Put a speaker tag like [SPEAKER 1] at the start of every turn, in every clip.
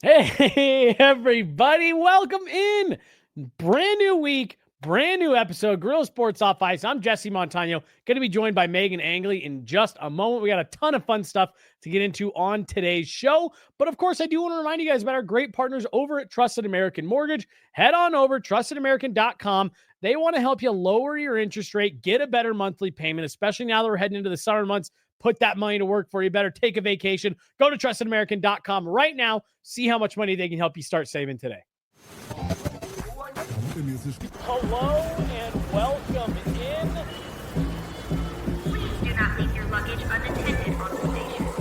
[SPEAKER 1] Hey, everybody. Welcome in. Brand new week, brand new episode, Guerilla Sports Off Ice. I'm Jesse Montano, going to be joined by Meghan Angley in just a moment. We got a ton of fun stuff to get into on today's show. But of course, I do want to remind you guys about our great partners over at Trusted American Mortgage. Head on over, trustedamerican.com. They want to help you lower your interest rate, get a better monthly payment, especially now that we're heading into the summer months. Put that money to work for you. Better take a vacation. Go to trustedamerican.com right now. See how much money they can help you start saving today. Hello and welcome in.
[SPEAKER 2] Please do not leave your luggage unattended on the station.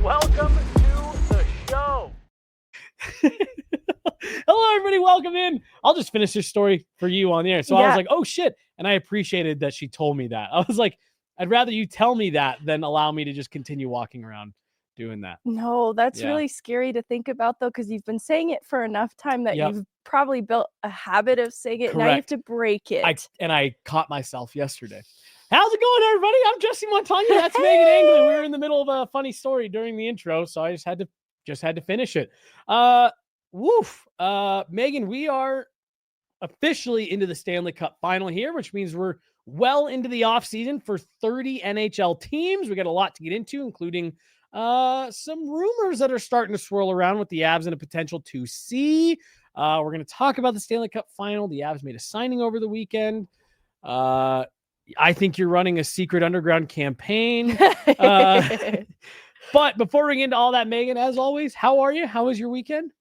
[SPEAKER 1] Welcome to the show. Hello, everybody. Welcome in. I'll just finish this story for you on the air. So I was like, oh, shit. And I appreciated that she told me that. I was like, I'd rather you tell me that than allow me to just continue walking around doing that.
[SPEAKER 3] No, that's really scary to think about, though, because you've been saying it for enough time that you've probably built a habit of saying it. Correct. Now you have to break it.
[SPEAKER 1] I caught myself yesterday. How's it going, everybody? I'm Jesse Montano. That's Meghan Angley. We were in the middle of a funny story during the intro, so I just had to finish it. Meghan, we are officially into the Stanley Cup Final here, which means we're well into the offseason for 30 NHL teams. We got a lot to get into, including some rumors that are starting to swirl around with the Avs and a potential 2C. We're going to talk about the Stanley Cup Final. The Avs made a signing over the weekend. I think you're running a secret underground campaign. But before we get into all that, Meghan, as always, how are you? How was your weekend?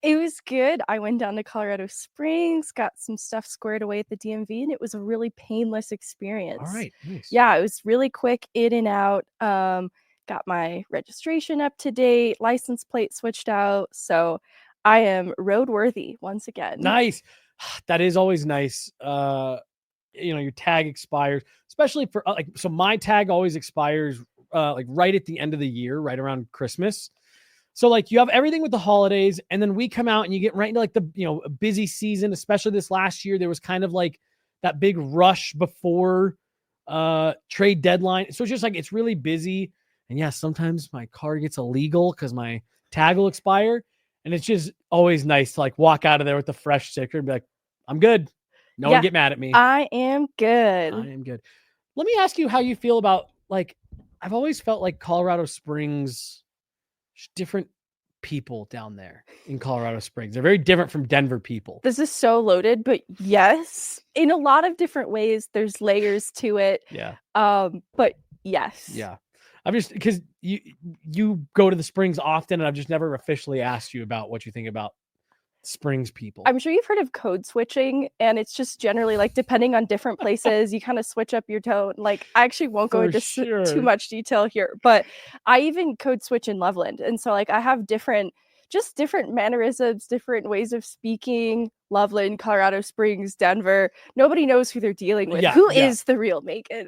[SPEAKER 3] It was good. I went down to Colorado Springs, got some stuff squared away at the DMV, and it was a really painless experience.
[SPEAKER 1] All right. Nice.
[SPEAKER 3] Yeah, it was really quick, in and out. Got my registration up to date, license plate switched out. So I am roadworthy once again.
[SPEAKER 1] Nice. That is always nice. Your tag expires, especially for so my tag always expires right at the end of the year, right around Christmas. So you have everything with the holidays, and then we come out and you get right into the, a busy season, especially this last year. There was kind of that big rush before trade deadline. So it's just it's really busy. And yeah, sometimes my car gets illegal because my tag will expire. And it's just always nice to walk out of there with a fresh sticker and be like, I'm good. No one get mad at me.
[SPEAKER 3] I am good.
[SPEAKER 1] Let me ask you how you feel about I've always felt like Colorado Springs, different people down there in Colorado Springs. They're very different from Denver people.
[SPEAKER 3] This is so loaded, but yes, in a lot of different ways, there's layers to it.
[SPEAKER 1] Yeah.
[SPEAKER 3] But yes.
[SPEAKER 1] Yeah. I'm just because you go to the Springs often, and I've just never officially asked you about what you think about Springs people.
[SPEAKER 3] I'm sure you've heard of code switching, and it's just generally depending on different places, you kind of switch up your tone. I actually won't go into too much detail here, but I even code switch in Loveland. And so I have different mannerisms, different ways of speaking. Loveland, Colorado Springs, Denver. Nobody knows who they're dealing with. Who is the real Meghan?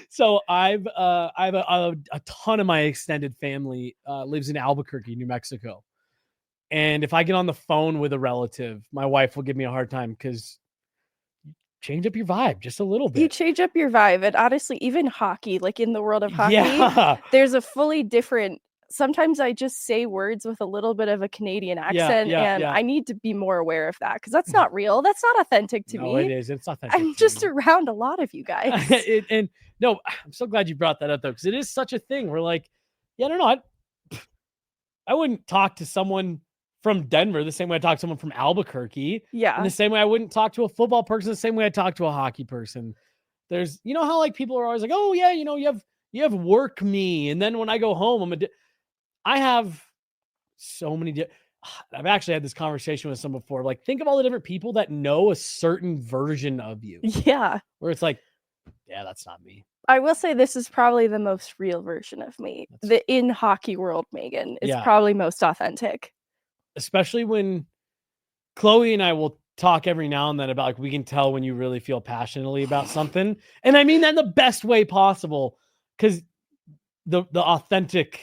[SPEAKER 1] So I've a ton of my extended family lives in Albuquerque, New Mexico. And if I get on the phone with a relative, my wife will give me a hard time because change up your vibe just a little bit.
[SPEAKER 3] You change up your vibe. And honestly, even hockey, in the world of hockey, there's a fully different. Sometimes I just say words with a little bit of a Canadian accent, and I need to be more aware of that because that's not real. That's not authentic to me.
[SPEAKER 1] No, it is. It's authentic.
[SPEAKER 3] I'm just around a lot of you guys.
[SPEAKER 1] No, I'm so glad you brought that up, though, because it is such a thing. We're I don't know. I wouldn't talk to someone from Denver the same way I talk to someone from Albuquerque.
[SPEAKER 3] Yeah.
[SPEAKER 1] And the same way I wouldn't talk to a football person the same way I talk to a hockey person. There's, how people are always oh yeah, you have work me. And then when I go home, I have so many. I've actually had this conversation with someone before. Think of all the different people that know a certain version of you.
[SPEAKER 3] Yeah.
[SPEAKER 1] Where it's yeah, that's not me.
[SPEAKER 3] I will say this is probably the most real version of me. The in hockey world Meghan is probably most authentic.
[SPEAKER 1] Especially when Chloe and I will talk every now and then about we can tell when you really feel passionately about something. And I mean that in the best way possible, because the authentic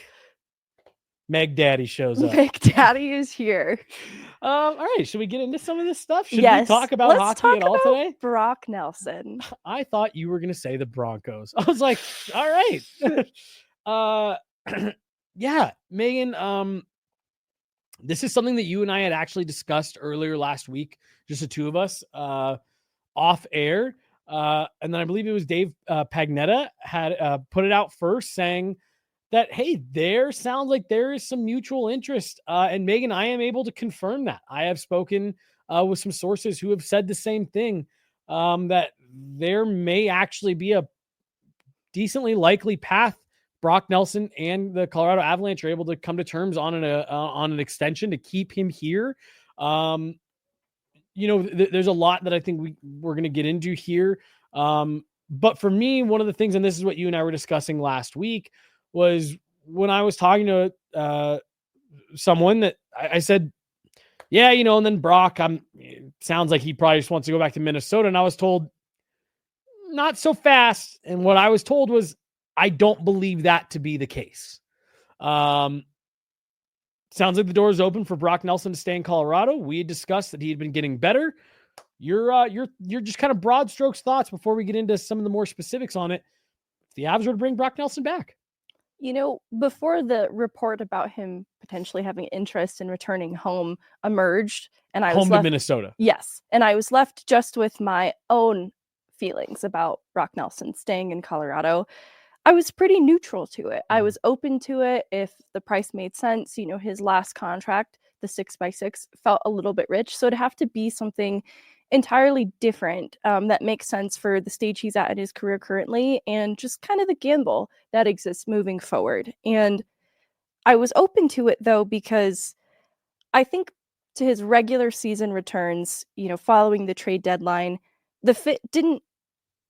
[SPEAKER 1] Meg Daddy shows up.
[SPEAKER 3] Meg Daddy is here.
[SPEAKER 1] All right, should we get into some of this stuff? Should
[SPEAKER 3] yes.
[SPEAKER 1] we talk about
[SPEAKER 3] Let's
[SPEAKER 1] hockey
[SPEAKER 3] talk
[SPEAKER 1] at all
[SPEAKER 3] about
[SPEAKER 1] today?
[SPEAKER 3] Brock Nelson.
[SPEAKER 1] I thought you were going to say the Broncos. I was like, all right. Yeah, Megan, this is something that you and I had actually discussed earlier last week, just the two of us, off air. And then I believe it was Dave Pagnetta had put it out first saying that, hey, there sounds like there is some mutual interest. And Megan, I am able to confirm that. I have spoken with some sources who have said the same thing, that there may actually be a decently likely path Brock Nelson and the Colorado Avalanche are able to come to terms on an extension to keep him here. There's a lot that I think we're going to get into here. But for me, one of the things, and this is what you and I were discussing last week, was when I was talking to someone that I said, yeah, and then Brock, sounds like he probably just wants to go back to Minnesota. And I was told, not so fast. And what I was told was, I don't believe that to be the case. Sounds like the door is open for Brock Nelson to stay in Colorado. We had discussed that he had been getting better. You're just kind of broad strokes thoughts before we get into some of the more specifics on it. If the Avs were to bring Brock Nelson back.
[SPEAKER 3] Before the report about him potentially having interest in returning home emerged, and I was
[SPEAKER 1] home to Minnesota.
[SPEAKER 3] Yes. And I was left just with my own feelings about Brock Nelson staying in Colorado. I was pretty neutral to it. I was open to it if the price made sense. His last contract, the 6x6, felt a little bit rich. So it'd have to be something entirely different that makes sense for the stage he's at in his career currently and just kind of the gamble that exists moving forward. And I was open to it, though, because I think to his regular season returns, following the trade deadline, the fit didn't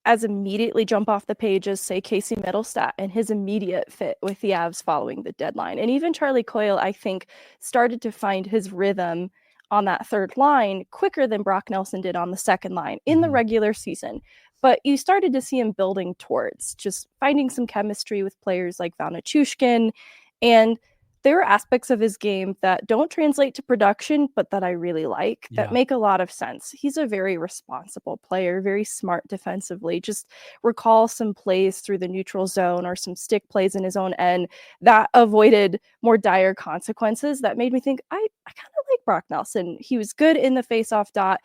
[SPEAKER 3] as immediately jump off the page as, say, Casey Mittelstadt and his immediate fit with the Avs following the deadline. And even Charlie Coyle, I think, started to find his rhythm on that third line quicker than Brock Nelson did on the second line in the regular season. But you started to see him building towards just finding some chemistry with players like Nichushkin. And there are aspects of his game that don't translate to production, but that I really like, that make a lot of sense. He's a very responsible player, very smart defensively. Just recall some plays through the neutral zone or some stick plays in his own end that avoided more dire consequences that made me think, I kind of like Brock Nelson. He was good in the faceoff dot.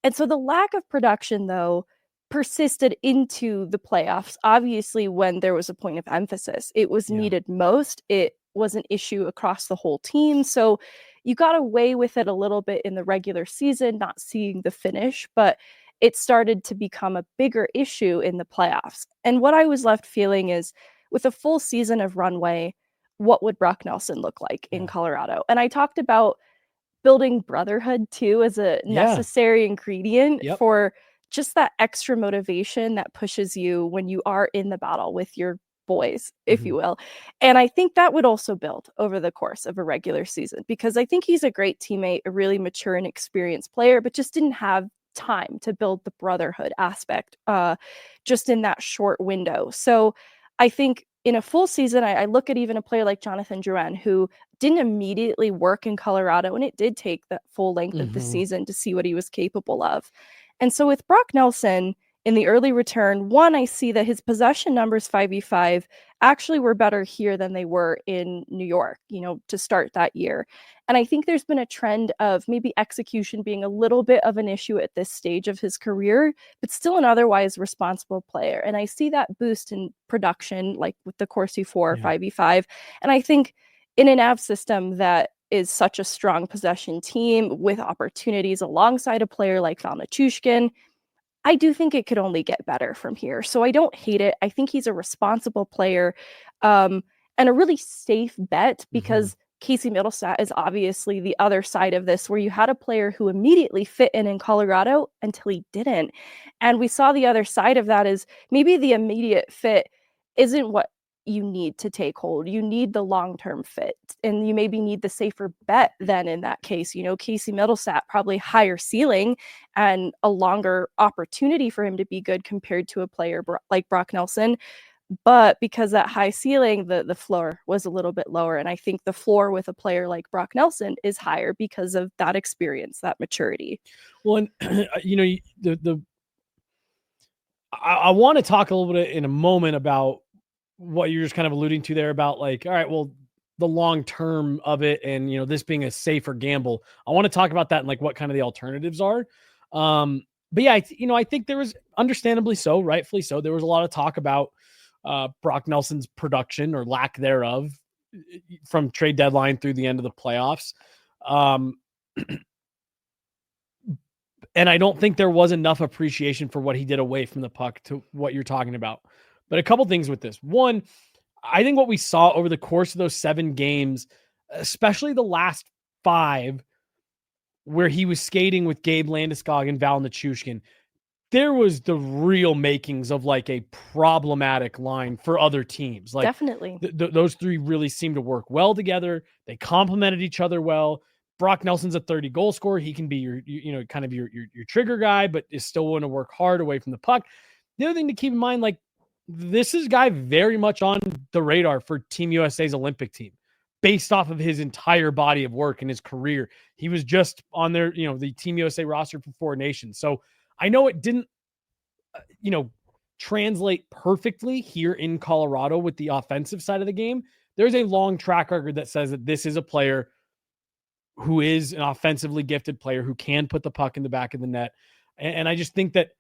[SPEAKER 3] And so the lack of production, though, persisted into the playoffs. Obviously, when there was a point of emphasis, it was needed most. It was an issue across the whole team. So you got away with it a little bit in the regular season, not seeing the finish, but it started to become a bigger issue in the playoffs. And what I was left feeling is, with a full season of runway, what would Brock Nelson look like in Colorado? And I talked about building brotherhood too as a necessary ingredient for just that extra motivation that pushes you when you are in the battle with your boys, if you will. And I think that would also build over the course of a regular season, because I think he's a great teammate, a really mature and experienced player, but just didn't have time to build the brotherhood aspect just in that short window. So I think in a full season, I look at even a player like Jonathan Drouin, who didn't immediately work in Colorado, and it did take that full length of the season to see what he was capable of. And so with Brock Nelson, in the early return, one, I see that his possession numbers 5v5 actually were better here than they were in New York, to start that year. And I think there's been a trend of maybe execution being a little bit of an issue at this stage of his career, but still an otherwise responsible player. And I see that boost in production, like with the Corsi 4 5v5. And I think in an Avs system that is such a strong possession team with opportunities alongside a player like Nichushkin, I do think it could only get better from here. So I don't hate it. I think he's a responsible player and a really safe bet, because Casey Mittelstadt is obviously the other side of this, where you had a player who immediately fit in Colorado until he didn't. And we saw the other side of that is maybe the immediate fit isn't what you need to take hold. You need the long-term fit, and you maybe need the safer bet then in that case. Casey Mittelstadt, probably higher ceiling and a longer opportunity for him to be good compared to a player like Brock Nelson. But because that high ceiling, the floor was a little bit lower. And I think the floor with a player like Brock Nelson is higher because of that experience, that maturity.
[SPEAKER 1] Well, and I want to talk a little bit in a moment about what you're just kind of alluding to there about like, all right, well, the long term of it and, this being a safer gamble. I want to talk about that and like what kind of the alternatives are. But yeah, I think there was, understandably so, rightfully so, there was a lot of talk about Brock Nelson's production or lack thereof from trade deadline through the end of the playoffs. And I don't think there was enough appreciation for what he did away from the puck to what you're talking about. But a couple things with this. One, I think what we saw over the course of those 7 games, especially the last 5, where he was skating with Gabe Landeskog and Val Nichushkin, there was the real makings of like a problematic line for other teams. Like
[SPEAKER 3] definitely,
[SPEAKER 1] those 3 really seemed to work well together. They complemented each other well. Brock Nelson's a 30 goal scorer. He can be your trigger guy, but is still willing to work hard away from the puck. The other thing to keep in mind, like this is a guy very much on the radar for Team USA's Olympic team based off of his entire body of work and his career. He was just on their, the Team USA roster for 4 nations. So I know it didn't, translate perfectly here in Colorado with the offensive side of the game. There's a long track record that says that this is a player who is an offensively gifted player who can put the puck in the back of the net. And I just think that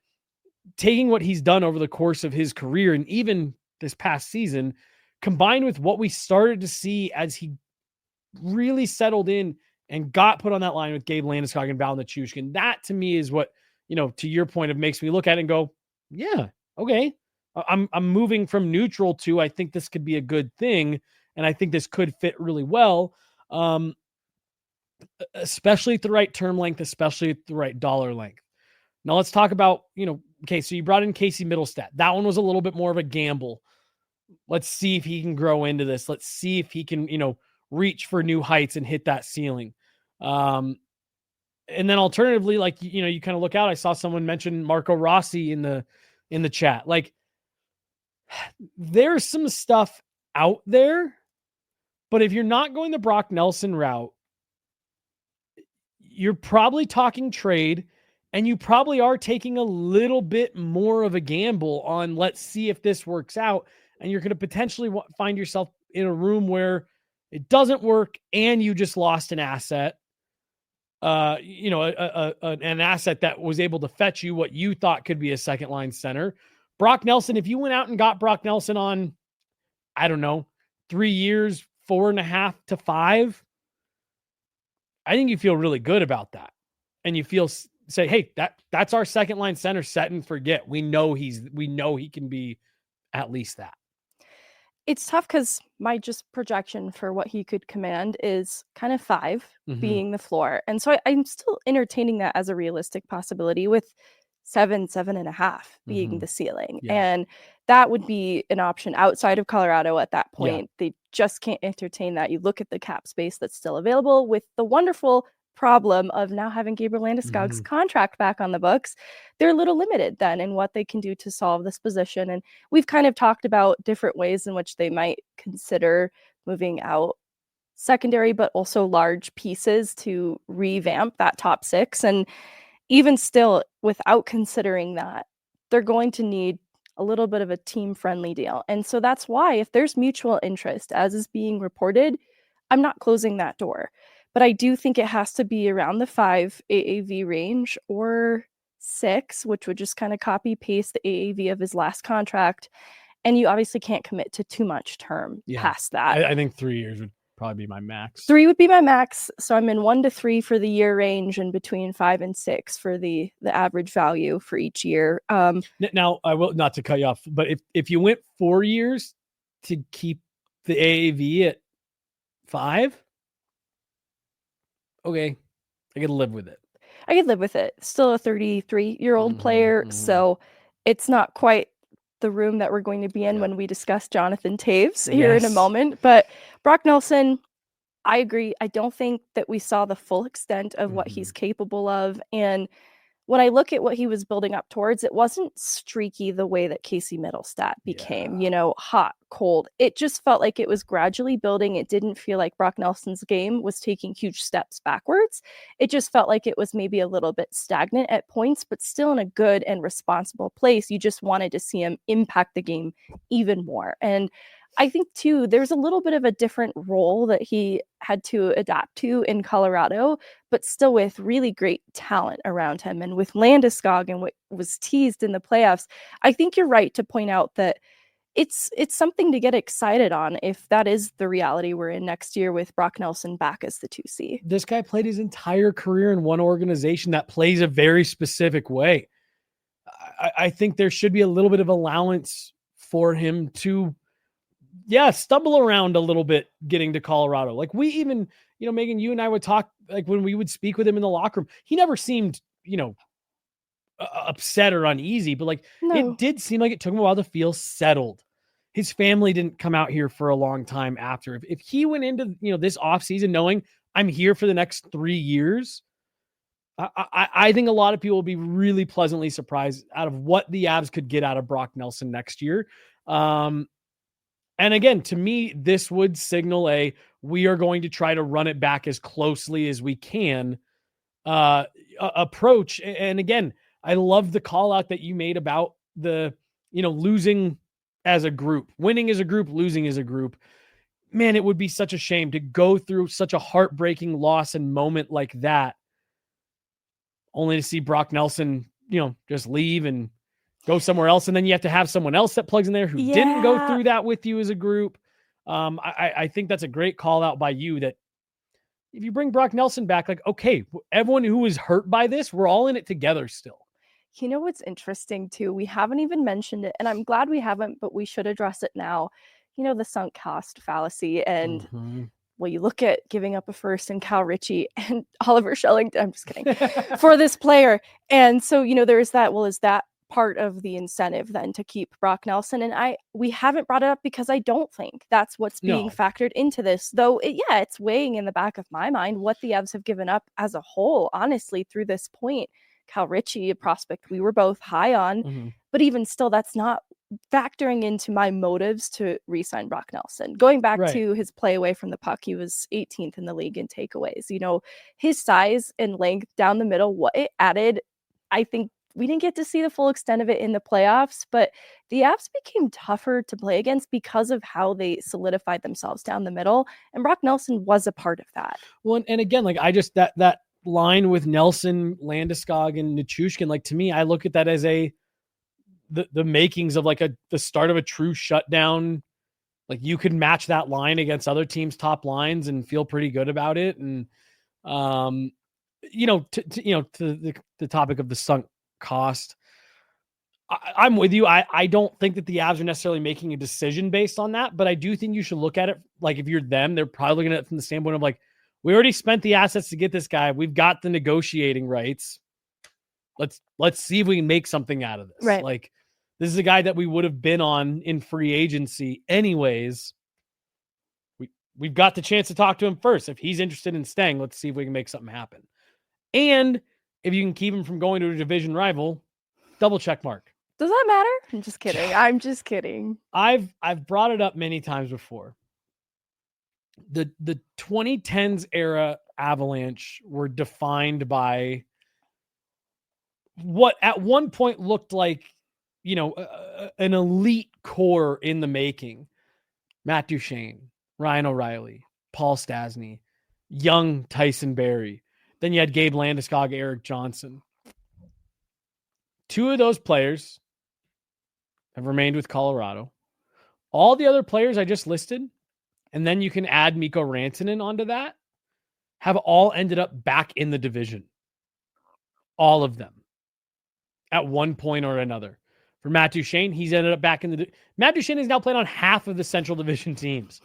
[SPEAKER 1] taking what he's done over the course of his career and even this past season, combined with what we started to see as he really settled in and got put on that line with Gabe Landeskog and Val Nichushkin, that to me is what, to your point, of makes me look at it and go, yeah, okay. I'm moving from neutral to, I think this could be a good thing. And I think this could fit really well. Especially at the right term length, especially at the right dollar length. Now let's talk about, okay, so you brought in Casey Middlestat. That one was a little bit more of a gamble. Let's see if he can grow into this. Let's see if he can, reach for new heights and hit that ceiling. And then alternatively, like, you kind of look out, I saw someone mention Marco Rossi in the chat. Like there's some stuff out there, but if you're not going the Brock Nelson route, you're probably talking trade, and you probably are taking a little bit more of a gamble on let's see if this works out. And you're going to potentially find yourself in a room where it doesn't work and you just lost an asset, an asset that was able to fetch you what you thought could be a second line center. Brock Nelson, if you went out and got Brock Nelson on, I don't know, 3 years, 4.5 to 5, I think you feel really good about that. And you say, hey, that's our second line center, set and forget. We know he can be at least that.
[SPEAKER 3] It's tough because my just projection for what he could command is kind of 5 being the floor. And so I'm still entertaining that as a realistic possibility, with 7.5 being the ceiling. Yeah. And that would be an option outside of Colorado at that point. Yeah. They just can't entertain that. You look at the cap space that's still available, with the wonderful problem of now having Gabriel Landeskog's contract back on the books. They're a little limited then in what they can do to solve this position. And we've kind of talked about different ways in which they might consider moving out secondary, but also large pieces to revamp that top 6. And even still, without considering that, they're going to need a little bit of a team-friendly deal. And so that's why, if there's mutual interest, as is being reported, I'm not closing that door. But I do think it has to be around the 5 AAV range, or 6, which would just kind of copy-paste the AAV of his last contract. And you obviously can't commit to too much term past that.
[SPEAKER 1] I think 3 years would probably be my max.
[SPEAKER 3] 3 would be my max. So I'm in 1 to 3 for the year range, and between 5 and 6 for the average value for each year.
[SPEAKER 1] Now, I will, not to cut you off, but if you went 4 years to keep the AAV at 5, okay, I could live with it. Still a 33-year-old player, so it's not quite the room that we're going to be in when we discuss Jonathan Toews here in a moment. But Brock Nelson, I agree. I don't think that we saw the full extent of what he's capable of. And
[SPEAKER 3] when I look at what he was building up towards, it wasn't streaky the way that Casey Middlestat became, hot, cold. It just felt like it was gradually building. It didn't feel like Brock Nelson's game was taking huge steps backwards. It just felt like it was maybe a little bit stagnant at points, but still in a good and responsible place. You just wanted to see him impact the game even more. And I think, too, there's a little bit of a different role that he had to adapt to in Colorado, but still with really great talent around him. And with Landeskog and what was teased in the playoffs, I think you're right to point out that it's something to get excited on if that is the reality we're in next year with Brock Nelson back as the 2C.
[SPEAKER 1] This guy played his entire career in one organization that plays a very specific way. I think there should be a little bit of allowance for him to stumble around a little bit getting to Colorado. Like we even, Meghan, you and I would talk, like when we would speak with him in the locker room, he never seemed, upset or uneasy, but it did seem like it took him a while to feel settled. His family didn't come out here for a long time after. If he went into, this offseason knowing I'm here for the next 3 years, I think a lot of people will be really pleasantly surprised out of what the Avs could get out of Brock Nelson next year. And again, to me, this would signal we are going to try to run it back as closely as we can approach. And again, I love the call out that you made about the, losing as a group, winning as a group, losing as a group. Man, it would be such a shame to go through such a heartbreaking loss and moment like that, only to see Brock Nelson, just leave and go somewhere else. And then you have to have someone else that plugs in there who didn't go through that with you as a group. I think that's a great call out by you that if you bring Brock Nelson back, okay, everyone who was hurt by this, we're all in it together still.
[SPEAKER 3] What's interesting too? We haven't even mentioned it, and I'm glad we haven't, but we should address it now. The sunk cost fallacy. And well, you look at giving up a first and Cal Ritchie and Oliver Shellington. I'm just kidding. For this player. And so, there's that. Well, is that part of the incentive then to keep Brock Nelson? And we haven't brought it up because I don't think that's what's being factored into this, though. It's weighing in the back of my mind what the Avs have given up as a whole, honestly, through this point. Cal Ritchie, a prospect we were both high on, but even still, that's not factoring into my motives to re-sign Brock Nelson. Going back to his play away from the puck, he was 18th in the league in takeaways. His size and length down the middle, what it added, I think we didn't get to see the full extent of it in the playoffs, but the Avs became tougher to play against because of how they solidified themselves down the middle. And Brock Nelson was a part of that. Well,
[SPEAKER 1] and again, that line with Nelson, Landeskog, and Nichushkin, to me, I look at that as the makings of the start of a true shutdown. You could match that line against other teams' top lines and feel pretty good about it. And to the topic of the sunk cost, I'm with you. I don't think that the Avs are necessarily making a decision based on that, but I do think you should look at it if you're them, they're probably looking at it from the standpoint of we already spent the assets to get this guy. We've got the negotiating rights. Let's see if we can make something out of this.
[SPEAKER 3] Right.
[SPEAKER 1] This is a guy that we would have been on in free agency anyways. We've got the chance to talk to him first. If he's interested in staying, let's see if we can make something happen. And if you can keep him from going to a division rival, double check mark.
[SPEAKER 3] Does that matter? I'm just kidding. I'm just kidding.
[SPEAKER 1] I've brought it up many times before. The 2010s era Avalanche were defined by what at one point looked like, an elite core in the making. Matt Duchene, Ryan O'Reilly, Paul Stastny, young Tyson Barrie. Then you had Gabe Landeskog, Eric Johnson. Two of those players have remained with Colorado. All the other players I just listed, and then you can add Mikko Rantanen onto that, have all ended up back in the division. All of them. At one point or another. For Matt Duchene, he's ended up back in the... Matt Duchene has now played on half of the Central Division teams.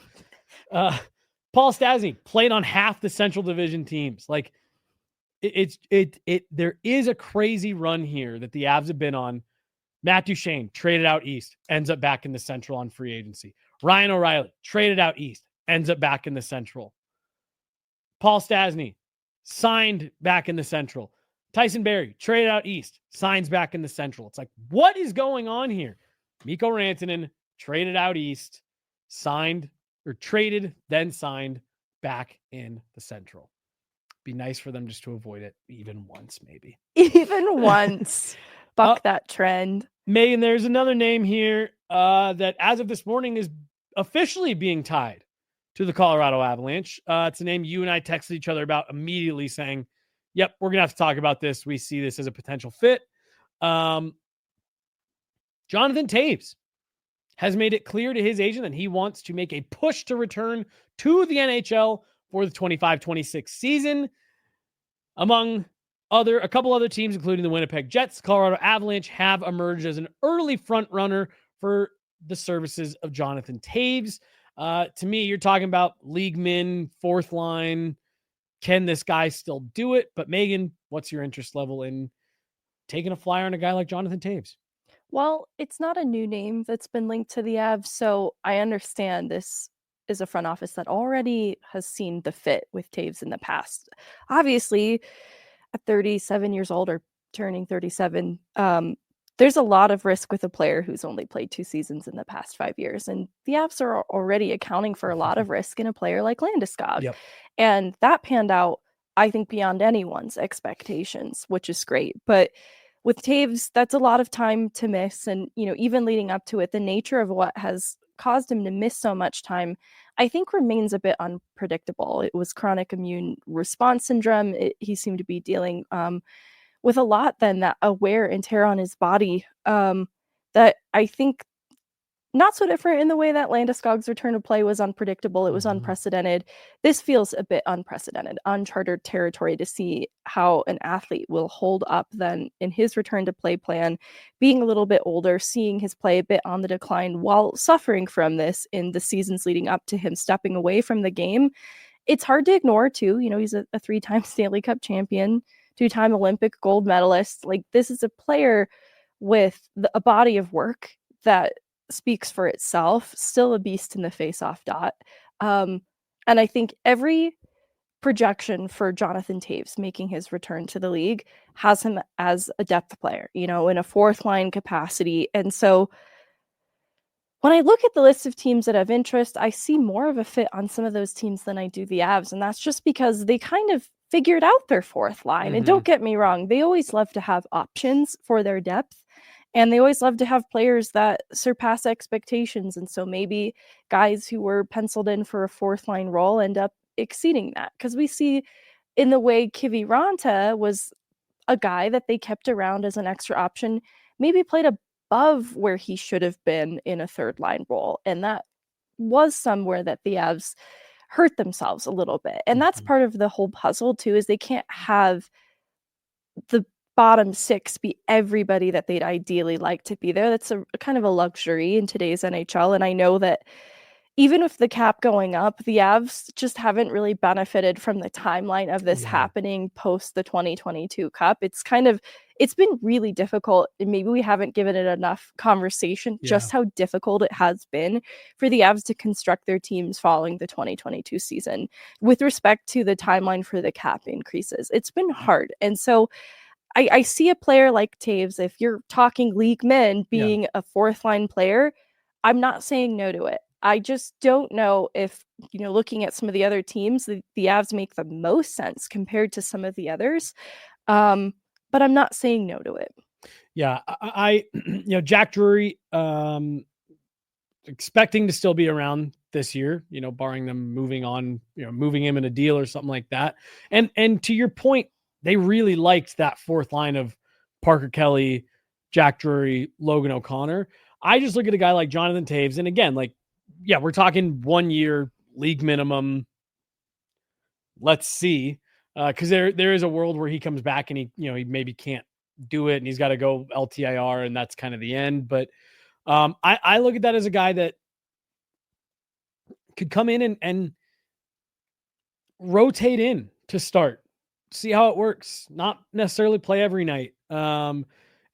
[SPEAKER 1] Paul Stastny played on half the Central Division teams. There is a crazy run here that the Avs have been on. Matt Duchene traded out east, ends up back in the Central on free agency. Ryan O'Reilly traded out east, ends up back in the Central. Paul Stastny signed back in the Central. Tyson Barrie, traded out east, signs back in the Central. It's like, what is going on here? Mikko Rantanen, traded out east, signed or traded, then signed back in the Central. Be nice for them just to avoid it even once, maybe.
[SPEAKER 3] Even once. Buck that trend.
[SPEAKER 1] Megan, there's another name here that as of this morning is officially being tied to the Colorado Avalanche. It's a name you and I texted each other about immediately saying, yep, we're going to have to talk about this. We see this as a potential fit. Jonathan Toews has made it clear to his agent that he wants to make a push to return to the NHL for the 25-26 season. Among a couple other teams, including the Winnipeg Jets, Colorado Avalanche have emerged as an early front runner for the services of Jonathan Toews. To me, you're talking about league min, fourth line. Can this guy still do it? But Megan, what's your interest level in taking a flyer on a guy like Jonathan Toews?
[SPEAKER 3] Well, it's not a new name that's been linked to the Avs, so I understand this is a front office that already has seen the fit with Toews in the past. Obviously, at 37 years old or turning 37, there's a lot of risk with a player who's only played 2 seasons in the past 5 years. And the Avs are already accounting for a lot of risk in a player like Landeskog.
[SPEAKER 1] Yep.
[SPEAKER 3] And that panned out, I think, beyond anyone's expectations, which is great. But with Toews, that's a lot of time to miss. And, even leading up to it, the nature of what has caused him to miss so much time, I think, remains a bit unpredictable. It was chronic immune response syndrome. He seemed to be dealing with a lot then, that wear and tear on his body that I think not so different in the way that Landeskog's return to play was unpredictable. It was unprecedented. This feels a bit unprecedented, uncharted territory to see how an athlete will hold up then in his return to play plan, being a little bit older, seeing his play a bit on the decline while suffering from this in the seasons leading up to him stepping away from the game. It's hard to ignore too. He's a 3-time Stanley Cup champion, 2-time Olympic gold medalist. Like, this is a player with a body of work that speaks for itself, still a beast in the face-off dot. And I think every projection for Jonathan Toews making his return to the league has him as a depth player, in a fourth line capacity. And so when I look at the list of teams that have interest, I see more of a fit on some of those teams than I do the Avs. And that's just because they kind of figured out their fourth line. And don't get me wrong, they always love to have options for their depth. And they always love to have players that surpass expectations. And so maybe guys who were penciled in for a fourth line role end up exceeding that. Because we see in the way Kiviranta was a guy that they kept around as an extra option, maybe played above where he should have been in a third line role. And that was somewhere that the Avs hurt themselves a little bit. And that's part of the whole puzzle too, is they can't have the bottom 6 be everybody that they'd ideally like to be there. That's a kind of a luxury in today's NHL. And I know that even with the cap going up, the Avs just haven't really benefited from the timeline of this happening post the 2022 Cup. It's been really difficult. And maybe we haven't given it enough conversation, just how difficult it has been for the Avs to construct their teams following the 2022 season with respect to the timeline for the cap increases. It's been hard. And so I see a player like Toews, if you're talking league men, being a fourth line player, I'm not saying no to it. I just don't know if, looking at some of the other teams, the Avs make the most sense compared to some of the others. But I'm not saying no to it.
[SPEAKER 1] Yeah, I Jack Drury, expecting to still be around this year, barring them moving on, moving him in a deal or something like that. And to your point, they really liked that fourth line of Parker Kelly, Jack Drury, Logan O'Connor. I just look at a guy like Jonathan Toews, and again, we're talking 1 year league minimum. Let's see, because there is a world where he comes back and he maybe can't do it, and he's got to go LTIR, and that's kind of the end. But I look at that as a guy that could come in and rotate in to start. See how it works, not necessarily play every night. And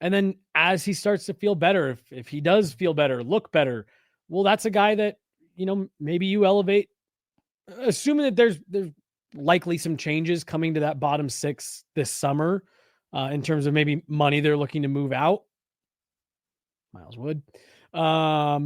[SPEAKER 1] then as he starts to feel better, if he does feel better, look better, well, that's a guy that, maybe you elevate, assuming that there's likely some changes coming to that bottom 6 this summer. in terms of maybe money they're looking to move out. Miles Wood. I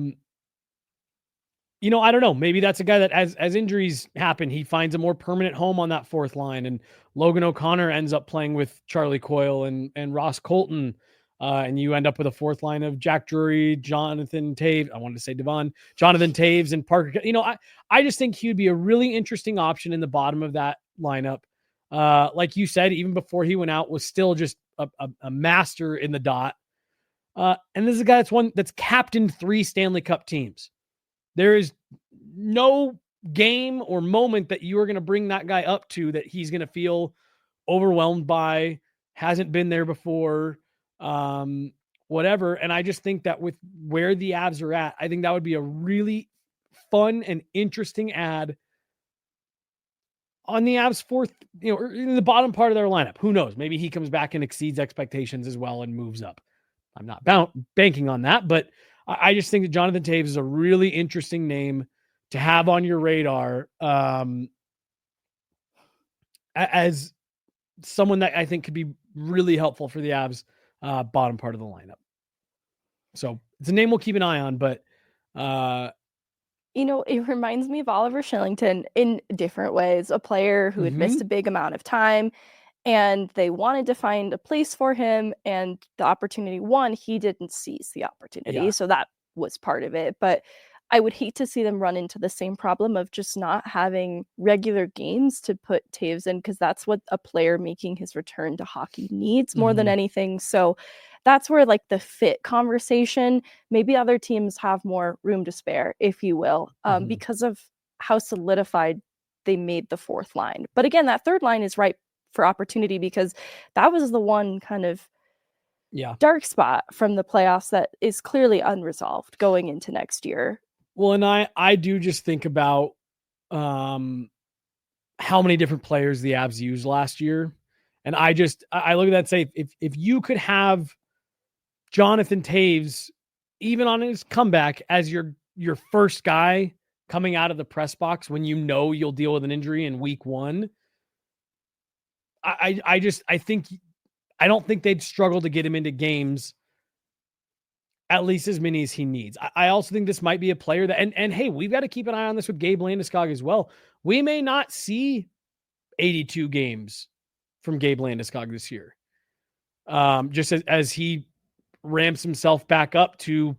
[SPEAKER 1] don't know. Maybe that's a guy that as injuries happen, he finds a more permanent home on that fourth line, and Logan O'Connor ends up playing with Charlie Coyle and Ross Colton. And you end up with a fourth line of Jack Drury, Jonathan Taves. I wanted to say Jonathan Taves and Parker. I just think he would be a really interesting option in the bottom of that lineup. Like you said, even before he went out, was still just a master in the dot. And this is a guy that's captained 3 Stanley Cup teams. There is no game or moment that you are going to bring that guy up to that he's going to feel overwhelmed by, hasn't been there before, whatever. And I just think that with where the Avs are at, I think that would be a really fun and interesting ad on the Avs fourth, in the bottom part of their lineup. Who knows? Maybe he comes back and exceeds expectations as well and moves up. I'm not banking on that, but I just think that Jonathan Taves is a really interesting name to have on your radar as someone that I think could be really helpful for the Avs bottom part of the lineup. So it's a name we'll keep an eye on, but
[SPEAKER 3] it reminds me of Oliver Shillington in different ways, a player who had missed a big amount of time, and they wanted to find a place for him, and the opportunity he didn't seize the opportunity. Yeah. So that was part of it. But I would hate to see them run into the same problem of just not having regular games to put Taves in, because that's what a player making his return to hockey needs more than anything. So that's where the fit conversation, maybe other teams have more room to spare, if you will, because of how solidified they made the fourth line. But again, that third line is ripe for opportunity, because that was the one kind of dark spot from the playoffs that is clearly unresolved going into next year.
[SPEAKER 1] Well, and I do just think about how many different players the Avs used last year. And I look at that and say, if you could have Jonathan Taves, even on his comeback, as your first guy coming out of the press box when you'll deal with an injury in week 1, I don't think they'd struggle to get him into games at least as many as he needs. I also think this might be a player that, and hey, we've got to keep an eye on this with Gabe Landeskog as well. We may not see 82 games from Gabe Landeskog this year. Just as he ramps himself back up to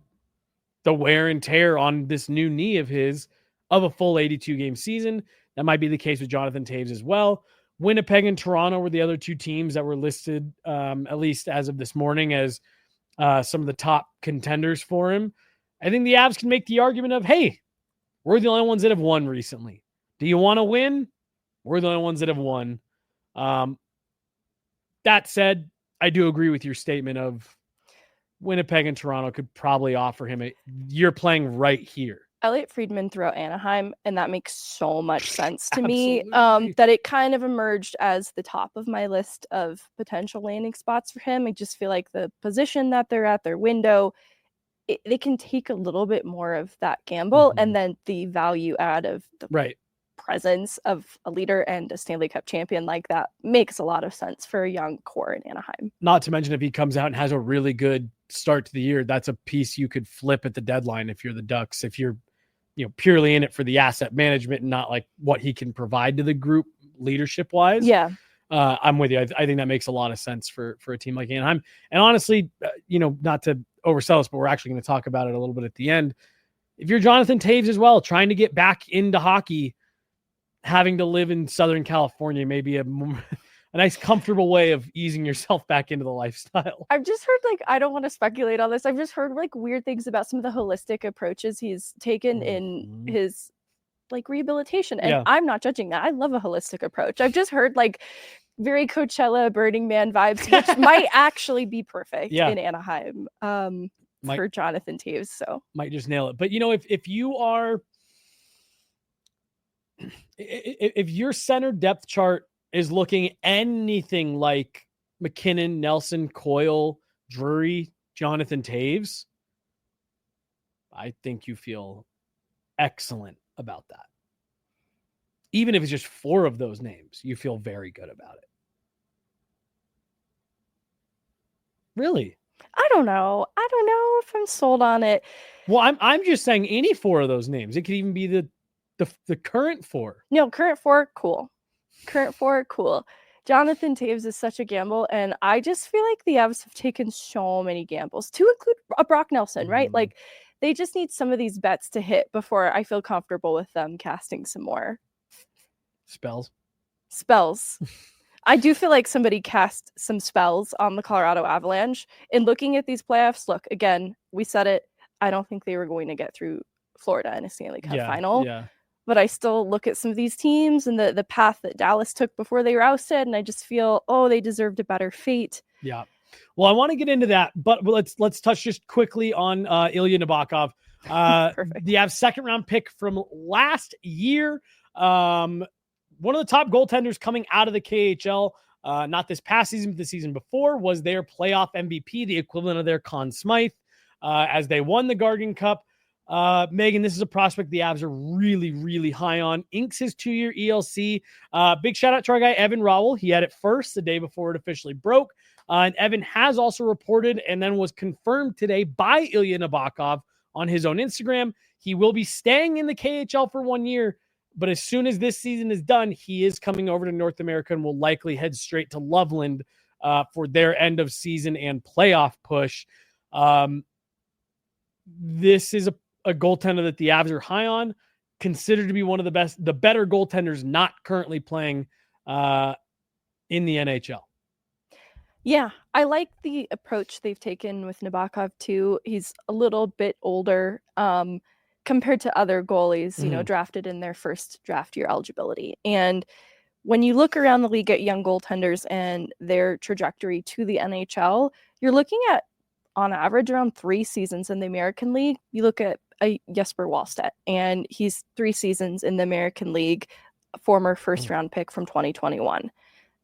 [SPEAKER 1] the wear and tear on this new knee of his of a full 82 game season. That might be the case with Jonathan Taves as well. Winnipeg and Toronto were the other 2 teams that were listed, at least as of this morning, as some of the top contenders for him. I think the Avs can make the argument of, hey, we're the only ones that have won recently. Do you want to win? We're the only ones that have won. That said, I do agree with your statement of Winnipeg and Toronto could probably offer him you're playing right here.
[SPEAKER 3] Elliot Friedman throughout Anaheim, and that makes so much sense to me, that it kind of emerged as the top of my list of potential landing spots for him. I just feel like the position that they're at, their window, they can take a little bit more of that gamble, and then the value add of the presence of a leader and a Stanley Cup champion like that makes a lot of sense for a young core in Anaheim.
[SPEAKER 1] Not to mention, if he comes out and has a really good start to the year, that's a piece you could flip at the deadline if you're the Ducks, if you're purely in it for the asset management and not like what he can provide to the group leadership wise.
[SPEAKER 3] Yeah.
[SPEAKER 1] I'm with you. I think that makes a lot of sense for a team like Anaheim. And honestly, not to oversell us, but we're actually going to talk about it a little bit at the end. If you're Jonathan Taves as well, trying to get back into hockey, having to live in Southern California may be a nice, comfortable way of easing yourself back into the lifestyle.
[SPEAKER 3] I've just heard, I don't want to speculate on this. I've just heard weird things about some of the holistic approaches he's taken in his rehabilitation. And I'm not judging that. I love a holistic approach. I've just heard very Coachella, Burning Man vibes, which might actually be perfect in Anaheim for Jonathan Taves. So
[SPEAKER 1] might just nail it. But if you are, if your center depth chart is looking anything like McKinnon, Nelson, Coyle, Drury, Jonathan Taves, I think you feel excellent about that. Even if it's just 4 of those names, you feel very good about it. Really?
[SPEAKER 3] I don't know. I don't know if I'm sold on it.
[SPEAKER 1] Well, I'm just saying any 4 of those names. It could even be the current 4.
[SPEAKER 3] No, current 4, cool. Current 4, cool. Jonathan Toews is such a gamble, and I just feel like the Avs have taken so many gambles, to include a Brock Nelson, right? Like, they just need some of these bets to hit before I feel comfortable with them casting some more
[SPEAKER 1] Spells.
[SPEAKER 3] I do feel like somebody cast some spells on the Colorado Avalanche. In looking at these playoffs, look, again, we said it, I don't think they were going to get through Florida in a Stanley Cup final.
[SPEAKER 1] Yeah.
[SPEAKER 3] But I still look at some of these teams and the path that Dallas took before they were ousted, and I just feel, they deserved a better fate.
[SPEAKER 1] Yeah. Well, I want to get into that, but let's touch just quickly on Ilya Nabokov.
[SPEAKER 3] Perfect.
[SPEAKER 1] The Avs second round pick from last year. One of the top goaltenders coming out of the KHL, not this past season, but the season before, was their playoff MVP, the equivalent of their Conn Smythe, as they won the Garden Cup. Meghan, this is a prospect the Avs are really, really high on. Inks his 2-year ELC. Big shout out to our guy, Evan Rowell. He had it first the day before it officially broke. And Evan has also reported and then was confirmed today by Ilya Nabokov on his own Instagram. He will be staying in the KHL for 1 year, but as soon as this season is done, he is coming over to North America and will likely head straight to Loveland for their end of season and playoff push. This is a goaltender that the Avs are high on, considered to be one of the better goaltenders not currently playing in the NHL.
[SPEAKER 3] Yeah, I like the approach they've taken with Nabokov too. He's a little bit older compared to other goalies, drafted in their first draft year eligibility. And when you look around the league at young goaltenders and their trajectory to the NHL, you're looking at, on average, around 3 seasons in the American League. You look at Jesper Wallstedt, and he's 3 seasons in the American League, a former first-round pick from 2021.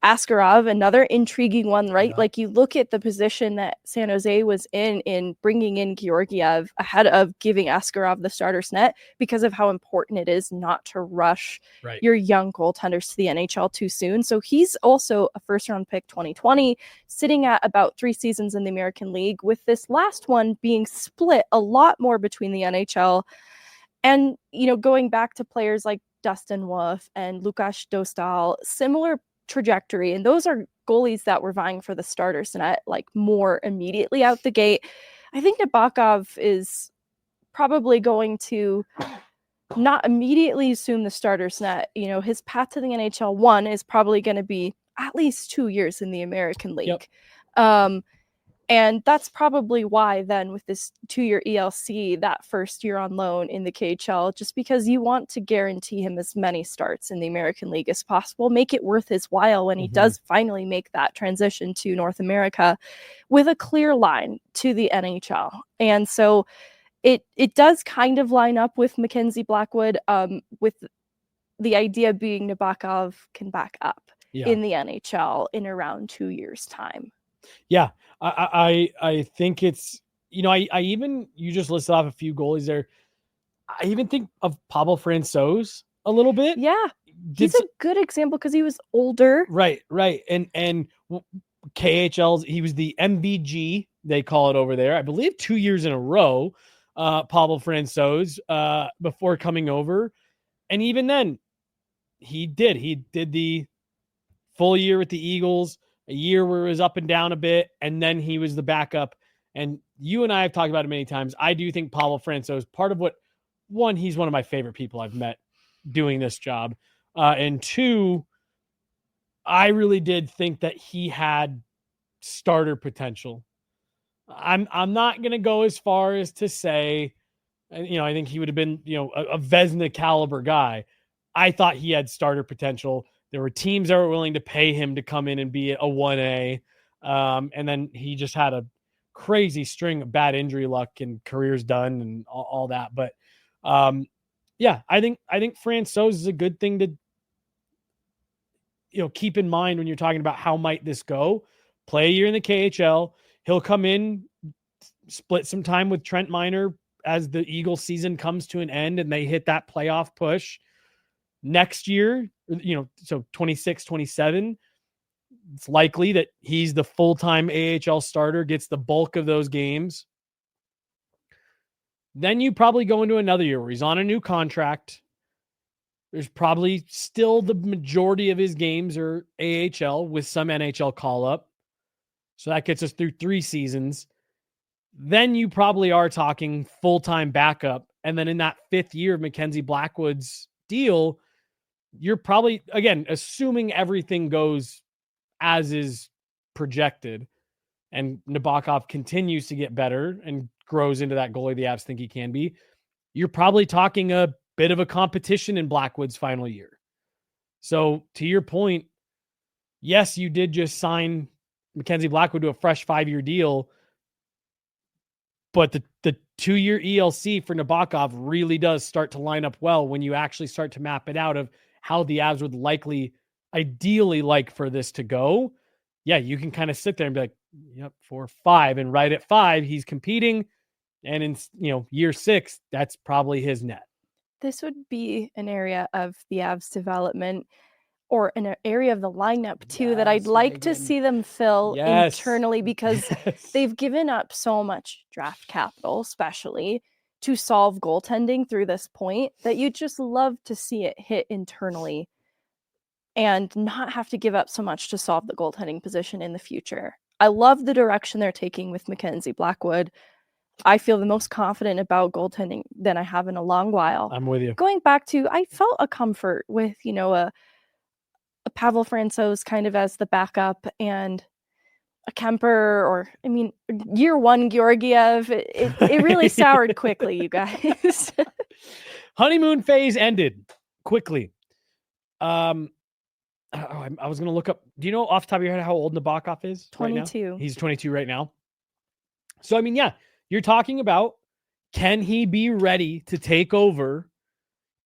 [SPEAKER 3] Askarov, another intriguing one, right?
[SPEAKER 1] Yeah.
[SPEAKER 3] Like, you look at the position that San Jose was in bringing in Georgiev ahead of giving Askarov the starter's net because of how important it is not to rush your young goaltenders to the NHL too soon. So he's also a first-round pick 2020, sitting at about 3 seasons in the American League, with this last one being split a lot more between the NHL and, going back to players like Dustin Wolf and Lukáš Dostal, similar trajectory, and those are goalies that were vying for the starter's net like more immediately out the gate. I think Nabokov is probably going to not immediately assume the starter's net. His path to the NHL one is probably going to be at least 2 years in the American League. Yep. And that's probably why then with this 2-year ELC, that first year on loan in the KHL, just because you want to guarantee him as many starts in the American League as possible, make it worth his while when he does finally make that transition to North America with a clear line to the NHL. And so it does kind of line up with Mackenzie Blackwood, with the idea being Nabokov can back up in the NHL in around 2 years' time.
[SPEAKER 1] Yeah, I think it's, I even, you just listed off a few goalies there. I even think of Pavel Francouz a little bit.
[SPEAKER 3] Yeah, he's a good example because he was older.
[SPEAKER 1] Right. And KHL's, he was the MVG, they call it over there, I believe 2 years in a row, Pavel Francouz, before coming over. And even then, he did the full year with the Eagles, a year where it was up and down a bit, and then he was the backup. And you and I have talked about it many times. I do think Pavel Francouz, part of what, one, he's one of my favorite people I've met doing this job. And two, I really did think that he had starter potential. I'm not going to go as far as to say, I think he would have been, a Vezina caliber guy. I thought he had starter potential. There were teams that were willing to pay him to come in and be a 1A. And then he just had a crazy string of bad injury luck and career's done and all that. But I think Francouz is a good thing to, keep in mind when you're talking about how might this go. Play a year in the KHL. He'll come in, split some time with Trent Miner as the Eagles season comes to an end and they hit that playoff push. Next year, so 26, 27, It's likely that he's the full-time AHL starter, gets the bulk of those games. Then you probably go into another year where he's on a new contract. There's probably still the majority of his games are AHL with some NHL call-up. So that gets us through 3 seasons. Then you probably are talking full-time backup. And then in that 5th year of Mackenzie Blackwood's deal, you're probably, again, assuming everything goes as is projected and Nabokov continues to get better and grows into that goalie the Avs think he can be, you're probably talking a bit of a competition in Blackwood's final year. So to your point, yes, you did just sign Mackenzie Blackwood to a fresh 5-year deal, but the 2-year ELC for Nabokov really does start to line up well when you actually start to map it out of how the Avs would ideally like for this to go. Yeah, you can kind of sit there and be like, yep, 4-5, and right at 5, he's competing. And in, year 6, that's probably his net.
[SPEAKER 3] This would be an area of the Avs development or an area of the lineup too that I'd like to see them fill internally, because they've given up so much draft capital, especially to solve goaltending through this point, that you'd just love to see it hit internally and not have to give up so much to solve the goaltending position in the future. I love the direction they're taking with Mackenzie Blackwood. I feel the most confident about goaltending than I have in a long while.
[SPEAKER 1] I'm with you.
[SPEAKER 3] Going back to, I felt a comfort with, a Pavel Francouz kind of as the backup and a Kemper, or, year 1 Georgiev. It really soured quickly, you guys.
[SPEAKER 1] Honeymoon phase ended quickly. I was going to look up. Do you know off the top of your head how old Nabokov is?
[SPEAKER 3] 22.
[SPEAKER 1] Right now? He's 22 right now. So, yeah, you're talking about, can he be ready to take over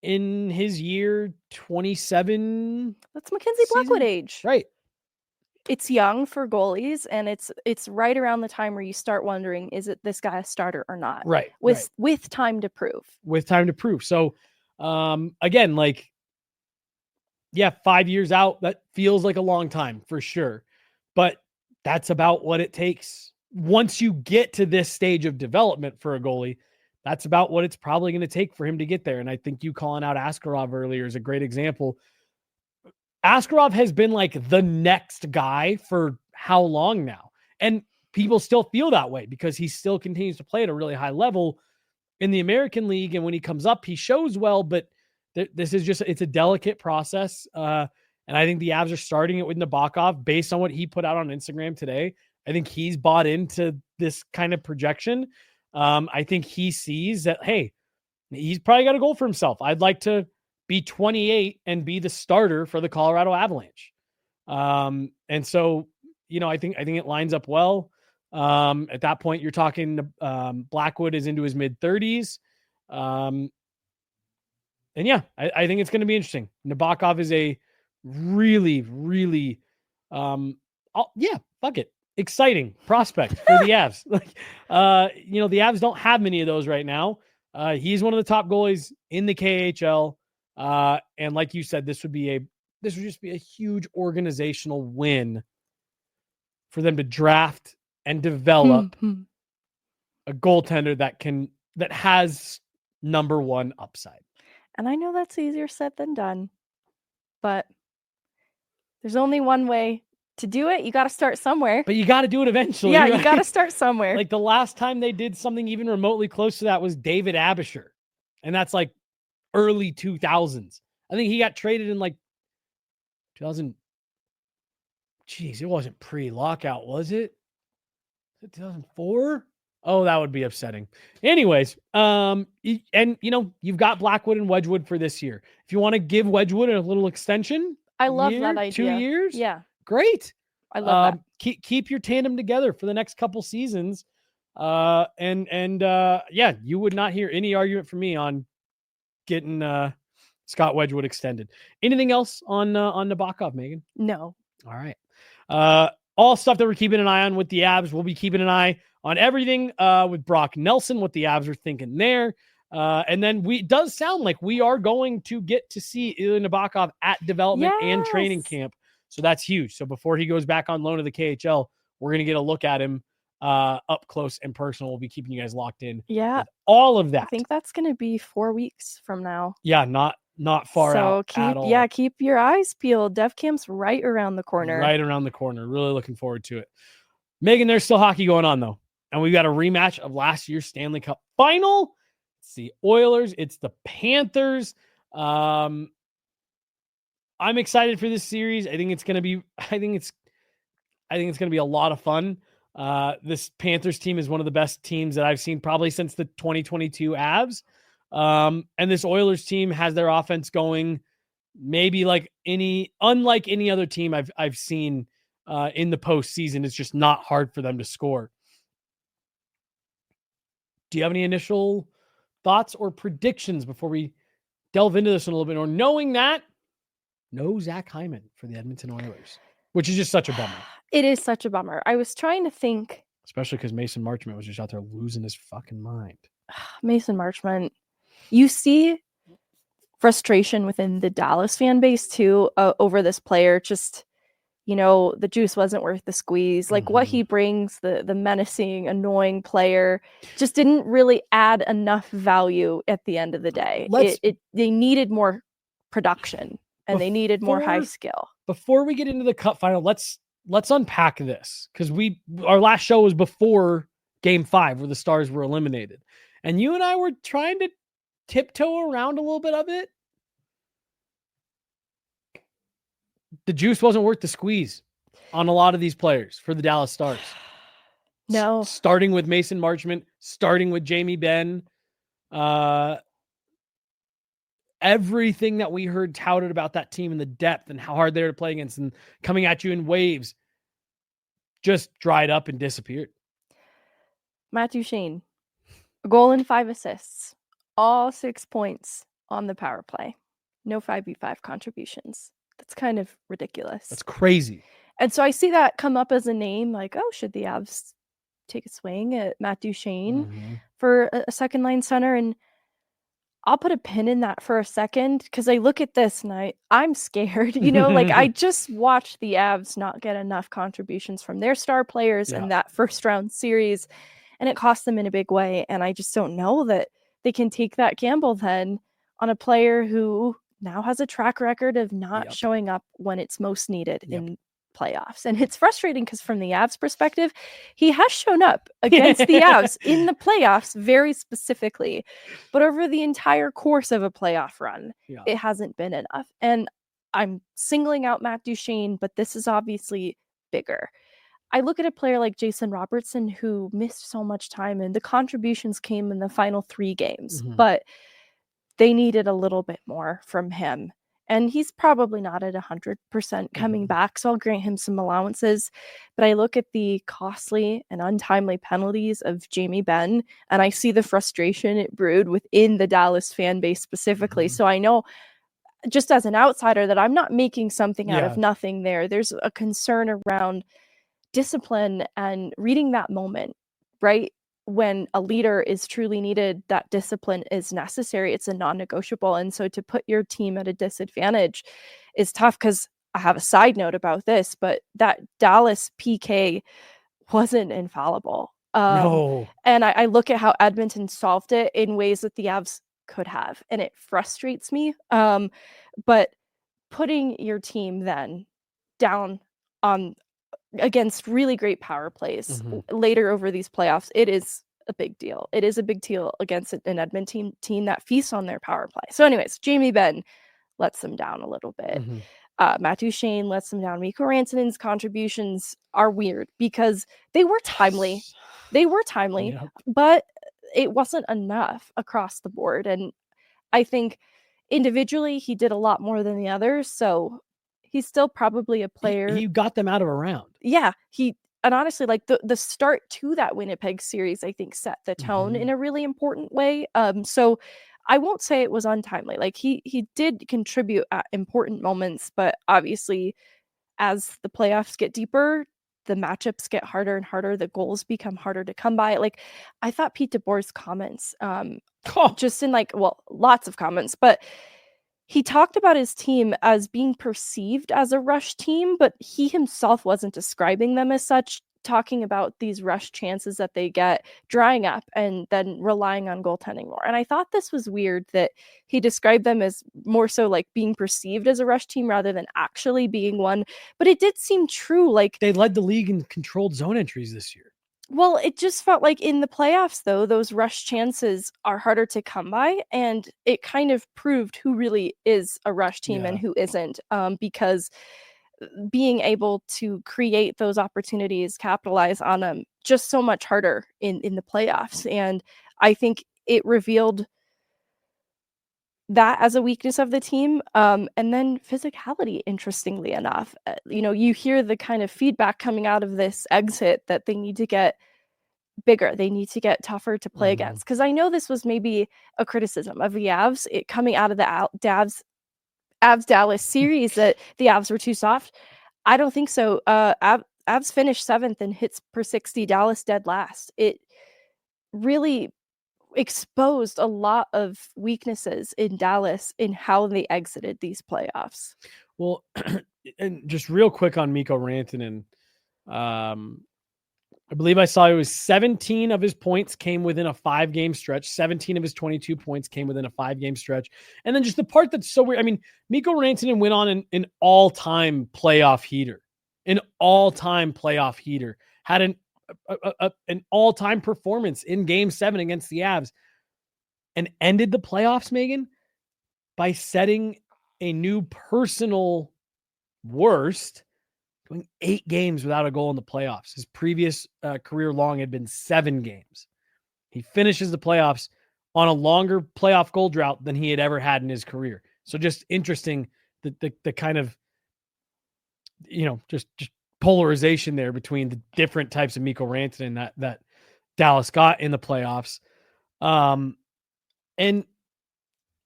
[SPEAKER 1] in his year 27?
[SPEAKER 3] That's Mackenzie Blackwood age.
[SPEAKER 1] Right.
[SPEAKER 3] It's young for goalies, and it's right around the time where you start wondering, is it this guy a starter or not?
[SPEAKER 1] Right.
[SPEAKER 3] With time to prove.
[SPEAKER 1] With time to prove. So, again, 5 years out, that feels like a long time for sure. But that's about what it takes. Once you get to this stage of development for a goalie, that's about what it's probably going to take for him to get there. And I think you calling out Askarov earlier is a great example. Askarov has been like the next guy for how long now? And people still feel that way because he still continues to play at a really high level in the American League. And when he comes up, he shows well, but this is just, it's a delicate process. And I think the Avs are starting it with Nabokov based on what he put out on Instagram today. I think he's bought into this kind of projection. I think he sees that, hey, he's probably got a goal for himself. I'd like to be 28 and be the starter for the Colorado Avalanche. And so, I think it lines up well. At that point, you're talking Blackwood is into his mid-30s. And yeah, I think it's going to be interesting. Nabokov is a really, really, fuck it, exciting prospect for the Avs. The Avs don't have many of those right now. He's one of the top goalies in the KHL. And like you said, this would just be a huge organizational win for them to draft and develop a goaltender that has number 1 upside.
[SPEAKER 3] And I know that's easier said than done, but there's only one way to do it. You got to start somewhere.
[SPEAKER 1] But you got to do it eventually.
[SPEAKER 3] Yeah,
[SPEAKER 1] right?
[SPEAKER 3] you got to start somewhere.
[SPEAKER 1] Like the last time they did something even remotely close to that was David Abisher. And that's like early 2000s. I think he got traded in 2000. Geez, it wasn't pre-lockout, was it? Was it 2004? Oh, that would be upsetting. Anyways, you've got Blackwood and Wedgwood for this year. If you want to give Wedgwood a little extension,
[SPEAKER 3] I love that idea.
[SPEAKER 1] 2 years,
[SPEAKER 3] yeah,
[SPEAKER 1] great.
[SPEAKER 3] I love that.
[SPEAKER 1] Keep your tandem together for the next couple seasons, you would not hear any argument from me on getting Scott Wedgwood extended. Anything else on Nabokov, Megan?
[SPEAKER 3] No.
[SPEAKER 1] All right. All stuff that we're keeping an eye on with the Avs. We'll be keeping an eye on everything with Brock Nelson, what the Avs are thinking there. And then it does sound like we are going to get to see Ilya Nabokov at development and training camp. So that's huge. So before he goes back on loan to the KHL, we're going to get a look at him up close and personal. We'll be keeping you guys locked in.
[SPEAKER 3] Yeah.
[SPEAKER 1] With all of that.
[SPEAKER 3] I think that's going to be 4 weeks from now.
[SPEAKER 1] Yeah, not far out at all.
[SPEAKER 3] Yeah, keep your eyes peeled. Dev Camp's right around the corner.
[SPEAKER 1] Right around the corner. Really looking forward to it. Meghan, there's still hockey going on, though. And we've got a rematch of last year's Stanley Cup Final. It's the Oilers. It's the Panthers. I'm excited for this series. I think it's going to be a lot of fun. This Panthers team is one of the best teams that I've seen probably since the 2022 Avs. And this Oilers team has their offense going maybe unlike any other team I've seen in the postseason. It's just not hard for them to score. Do you have any initial thoughts or predictions before we delve into this in a little bit more? Knowing that, no Zach Hyman for the Edmonton Oilers, which is just such a bummer.
[SPEAKER 3] It is such a bummer. I was trying to think.
[SPEAKER 1] Especially because Mason Marchment was just out there losing his fucking mind.
[SPEAKER 3] Mason Marchment. You see frustration within the Dallas fan base too over this player. Just, the juice wasn't worth the squeeze. Like what he brings, the menacing, annoying player just didn't really add enough value at the end of the day. They needed more production and they needed more high skill. Before
[SPEAKER 1] we get into the Cup Final, let's unpack this, because our last show was before Game 5 where the Stars were eliminated. And you and I were trying to tiptoe around a little bit of it. The juice wasn't worth the squeeze on a lot of these players for the Dallas Stars.
[SPEAKER 3] No.
[SPEAKER 1] Starting with Mason Marchment, starting with Jamie Benn. Everything that we heard touted about that team and the depth and how hard they were to play against and coming at you in waves just dried up and disappeared.
[SPEAKER 3] Matt Duchene, a goal and 5 assists, all 6 points on the power play. No 5v5 contributions. That's kind of ridiculous.
[SPEAKER 1] That's crazy.
[SPEAKER 3] And so I see that come up as a name, like, oh, should the Avs take a swing at Matt Duchene for a second line center? And I'll put a pin in that for a second, because I look at this and I'm scared. I just watched the Avs not get enough contributions from their star players in that first round series, and it cost them in a big way. And I just don't know that they can take that gamble then on a player who now has a track record of not showing up when it's most needed in playoffs. And it's frustrating because from the Avs perspective, he has shown up against the Avs in the playoffs very specifically, but over the entire course of a playoff run, it hasn't been enough. And I'm singling out Matt Duchene, but this is obviously bigger. I look at a player like Jason Robertson, who missed so much time, and the contributions came in the final 3 games, but they needed a little bit more from him. And he's probably not at 100% coming back, so I'll grant him some allowances. But I look at the costly and untimely penalties of Jamie Benn, and I see the frustration it brewed within the Dallas fan base specifically. So I know, just as an outsider, that I'm not making something out of nothing there. There's a concern around discipline and reading that moment, right? When a leader is truly needed, that discipline is necessary. It's a non-negotiable. And so to put your team at a disadvantage is tough, because I have a side note about this, but that Dallas PK wasn't infallible.
[SPEAKER 1] No.
[SPEAKER 3] And I look at how Edmonton solved it in ways that the Avs could have, and it frustrates me. But putting your team then down on against really great power plays later over these playoffs, it is a big deal. It is a big deal against an Edmonton team that feasts on their power play. So anyways, Jamie Benn lets them down a little bit. Matt Duchene lets them down. Mikko Rantanen's contributions are weird because they were timely. But it wasn't enough across the board. And I think individually he did a lot more than the others. So he's still probably a player.
[SPEAKER 1] He got them out of a round.
[SPEAKER 3] Yeah. And honestly, like the start to that Winnipeg series, I think set the tone in a really important way. So I won't say it was untimely. Like he did contribute at important moments, but obviously as the playoffs get deeper, the matchups get harder and harder. The goals become harder to come by. Like I thought Pete DeBoer's comments, just in lots of comments, but he talked about his team as being perceived as a rush team, but he himself wasn't describing them as such, talking about these rush chances that they get drying up and then relying on goaltending more. And I thought this was weird that he described them as more so like being perceived as a rush team rather than actually being one. But it did seem true. Like,
[SPEAKER 1] they led the league in controlled zone entries this year.
[SPEAKER 3] Well, it just felt like in the playoffs, though, those rush chances are harder to come by. And it kind of proved who really is a rush team and who isn't, because being able to create those opportunities, capitalize on them, just so much harder in the playoffs. And I think it revealed that as a weakness of the team. And then physicality, interestingly enough. You hear the kind of feedback coming out of this exit that they need to get bigger. They need to get tougher to play against. Because I know this was maybe a criticism of the Avs coming out of the Avs Dallas series that the Avs were too soft. I don't think so. Avs finished 7th in hits per 60. Dallas dead last. It really exposed a lot of weaknesses in Dallas in how they exited these playoffs.
[SPEAKER 1] Well, and just real quick on Mikko Rantanen, I believe I saw it was 17 of his points came within a 5-game stretch. 17 of his 22 points came within a 5-game stretch. And then just the part that's so weird. I mean, Mikko Rantanen went on an all-time playoff heater. An all-time playoff heater. Had an all-time performance in Game 7 against the Avs. And ended the playoffs, Megan, by setting a new personal worst, going 8 games without a goal in the playoffs. His previous career long had been 7 games. He finishes the playoffs on a longer playoff goal drought than he had ever had in his career. So just interesting the kind of, just polarization there between the different types of Mikko Rantanen that Dallas got in the playoffs. And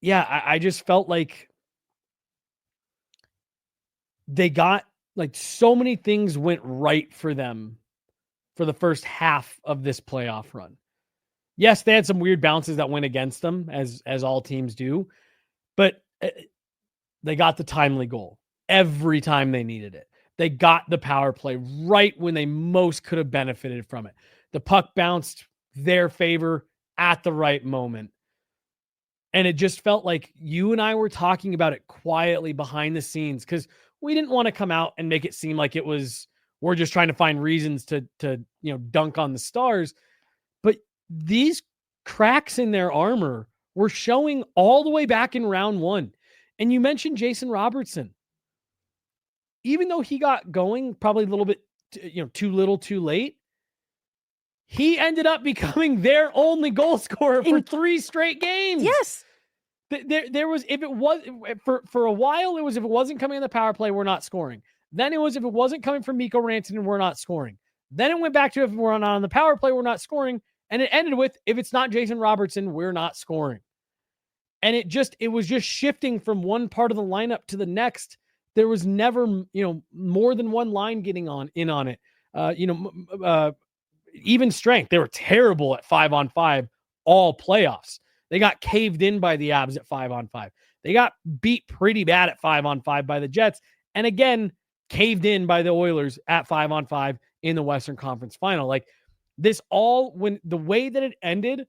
[SPEAKER 1] yeah, I just felt like they got, like, so many things went right for them for the first half of this playoff run. Yes, they had some weird bounces that went against them, as all teams do, but they got the timely goal every time they needed it. They got the power play right when they most could have benefited from it. The puck bounced their favor at the right moment. And it just felt like you and I were talking about it quietly behind the scenes, because we didn't want to come out and make it seem like it was, we're just trying to find reasons to dunk on the Stars. But these cracks in their armor were showing all the way back in round 1. And you mentioned Jason Robertson. Even though he got going probably a little bit, too little, too late, he ended up becoming their only goal scorer for 3 straight games.
[SPEAKER 3] Yes.
[SPEAKER 1] There was, if it was for a while, it was, if it wasn't coming in the power play, we're not scoring. Then it was, if it wasn't coming from Mikko Rantanen, we're not scoring. Then it went back to, if we're not on the power play, we're not scoring. And it ended with, if it's not Jason Robertson, we're not scoring. And it was just shifting from one part of the lineup to the next. There was never, more than one line getting in on it. Even strength. They were terrible at 5-on-5 all playoffs. They got caved in by the Avs at 5-on-5. They got beat pretty bad at 5-on-5 by the Jets. And again, caved in by the Oilers at 5-on-5 in the Western Conference Final. Like, this all, when the way that it ended,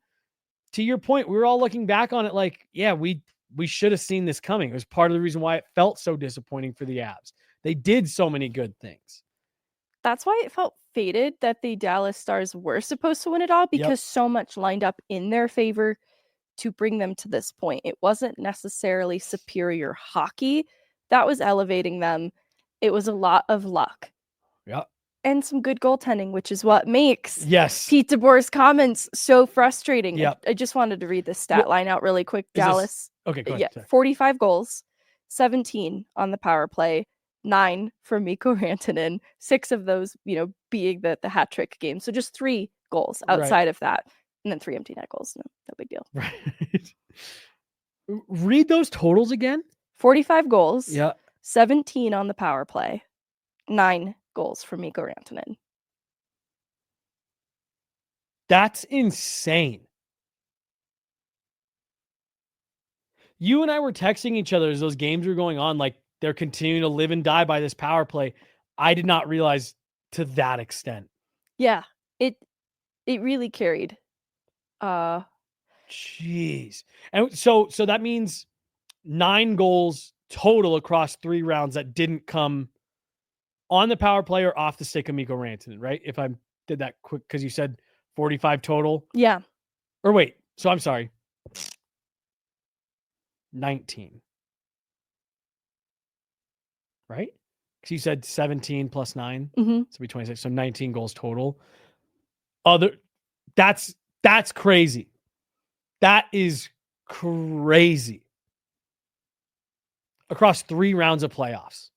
[SPEAKER 1] to your point, we were all looking back on it like, yeah, we should have seen this coming. It was part of the reason why it felt so disappointing for the Avs. They did so many good things.
[SPEAKER 3] That's why it felt fated that the Dallas Stars were supposed to win it all, because so much lined up in their favor to bring them to this point. It wasn't necessarily superior hockey that was elevating them. It was a lot of luck.
[SPEAKER 1] Yeah.
[SPEAKER 3] And some good goaltending, which is what makes
[SPEAKER 1] Yes.
[SPEAKER 3] Pete DeBoer's comments so frustrating.
[SPEAKER 1] Yep.
[SPEAKER 3] I just wanted to read the stat line out really quick. Dallas.
[SPEAKER 1] Okay, go ahead.
[SPEAKER 3] Yeah, 45 goals, 17 on the power play, 9 from Mikko Rantanen, 6 of those, being the hat trick game. So just 3 goals outside of that. And then 3 empty net goals. No big deal.
[SPEAKER 1] Right. Read those totals again.
[SPEAKER 3] 45 goals.
[SPEAKER 1] Yeah.
[SPEAKER 3] 17 on the power play. 9 goals from Mikko Rantanen.
[SPEAKER 1] That's insane. You and I were texting each other as those games were going on, like they're continuing to live and die by this power play. I did not realize to that extent.
[SPEAKER 3] Yeah, it really carried.
[SPEAKER 1] Jeez. And so that means 9 goals total across 3 rounds that didn't come on the power play or off the stick of Mikko Rantanen, right? If I did that quick, because you said 45 total.
[SPEAKER 3] Yeah.
[SPEAKER 1] Or wait, so I'm sorry. 19. Right? Because you said 17 plus 9.
[SPEAKER 3] Mm-hmm.
[SPEAKER 1] So be 26. So 19 goals total. That's crazy. That is crazy. Across 3 rounds of playoffs.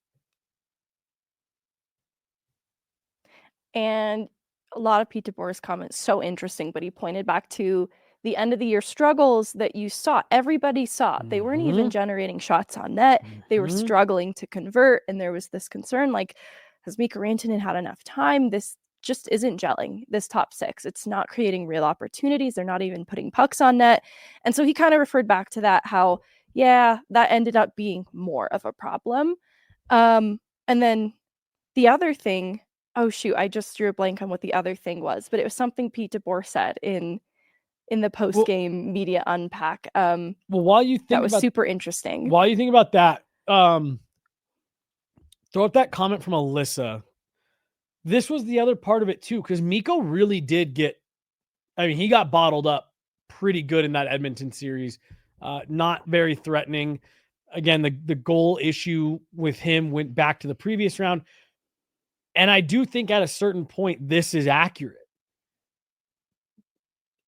[SPEAKER 3] And a lot of Pete DeBoer's comments, so interesting, but he pointed back to the end of the year struggles that you saw. Everybody saw. They weren't even generating shots on net. They were struggling to convert, and there was this concern, like, has Mikko Rantanen had enough time? This just isn't gelling, this top 6. It's not creating real opportunities. They're not even putting pucks on net. And so he kind of referred back to that, how, yeah, that ended up being more of a problem. And then the other thing, oh shoot, I just drew a blank on what the other thing was, but it was something Pete DeBoer said in the post-game media unpack.
[SPEAKER 1] Well, while you think
[SPEAKER 3] that was super interesting.
[SPEAKER 1] While you think about that, throw up that comment from Alyssa. This was the other part of it too, because Mikko really did he got bottled up pretty good in that Edmonton series. Not very threatening. Again, the goal issue with him went back to the previous round. And I do think at a certain point, this is accurate.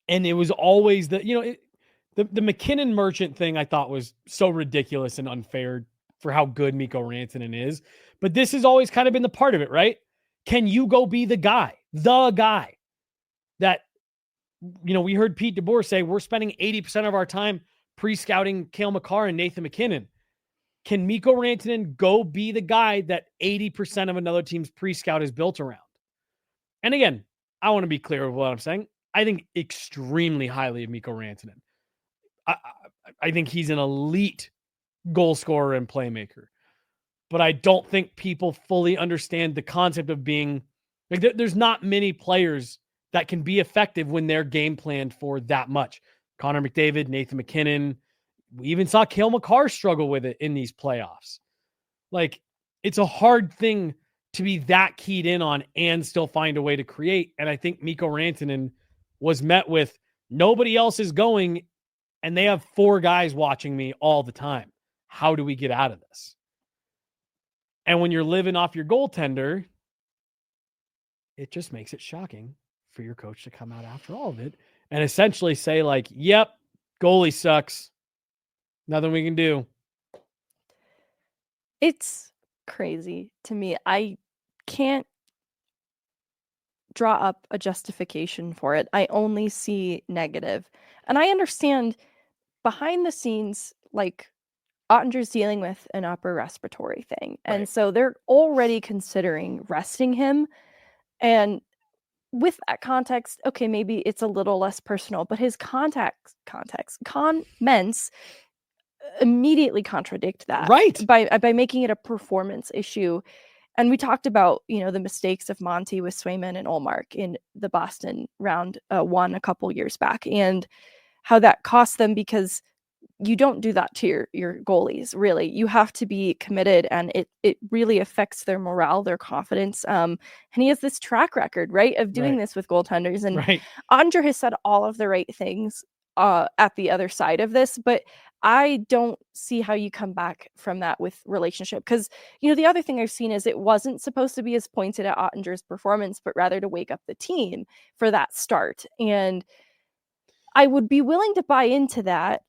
[SPEAKER 1] And it was always the McKinnon Merchant thing I thought was so ridiculous and unfair for how good Mikko Rantanen is. But this has always kind of been the part of it, right? Can you go be the guy that, we heard Pete DeBoer say, we're spending 80% of our time pre-scouting Cale Makar and Nathan McKinnon. Can Mikko Rantanen go be the guy that 80% of another team's pre-scout is built around? And again, I want to be clear with what I'm saying. I think extremely highly of Mikko Rantanen. I think he's an elite goal scorer and playmaker. But I don't think people fully understand the concept of being like, there's not many players that can be effective when they're game planned for that much. Connor McDavid, Nathan McKinnon. We even saw Cale Makar struggle with it in these playoffs. Like, it's a hard thing to be that keyed in on and still find a way to create. And I think Mikko Rantanen was met with, nobody else is going, and they have 4 guys watching me all the time. How do we get out of this? And when you're living off your goaltender, it just makes it shocking for your coach to come out after all of it and essentially say, like, yep, goalie sucks. Nothing we can do.
[SPEAKER 3] It's crazy to me. I can't draw up a justification for it. I only see negative. And I understand behind the scenes, like, Ottinger's dealing with an upper respiratory thing. And
[SPEAKER 1] Right.
[SPEAKER 3] so they're already considering resting him. And with that context, okay, maybe it's a little less personal, but his comments immediately contradict that,
[SPEAKER 1] right,
[SPEAKER 3] by making it a performance issue. And we talked about, the mistakes of Monty with Swayman and Ullmark in the Boston round 1 a couple years back, and how that cost them, because you don't do that to your goalies, really. You have to be committed, and it really affects their morale, their confidence. And he has this track record, right, of doing this with goaltenders. And Ottinger has said all of the right things at the other side of this, but I don't see how you come back from that with relationship. Because, the other thing I've seen is it wasn't supposed to be as pointed at Ottinger's performance, but rather to wake up the team for that start. And I would be willing to buy into that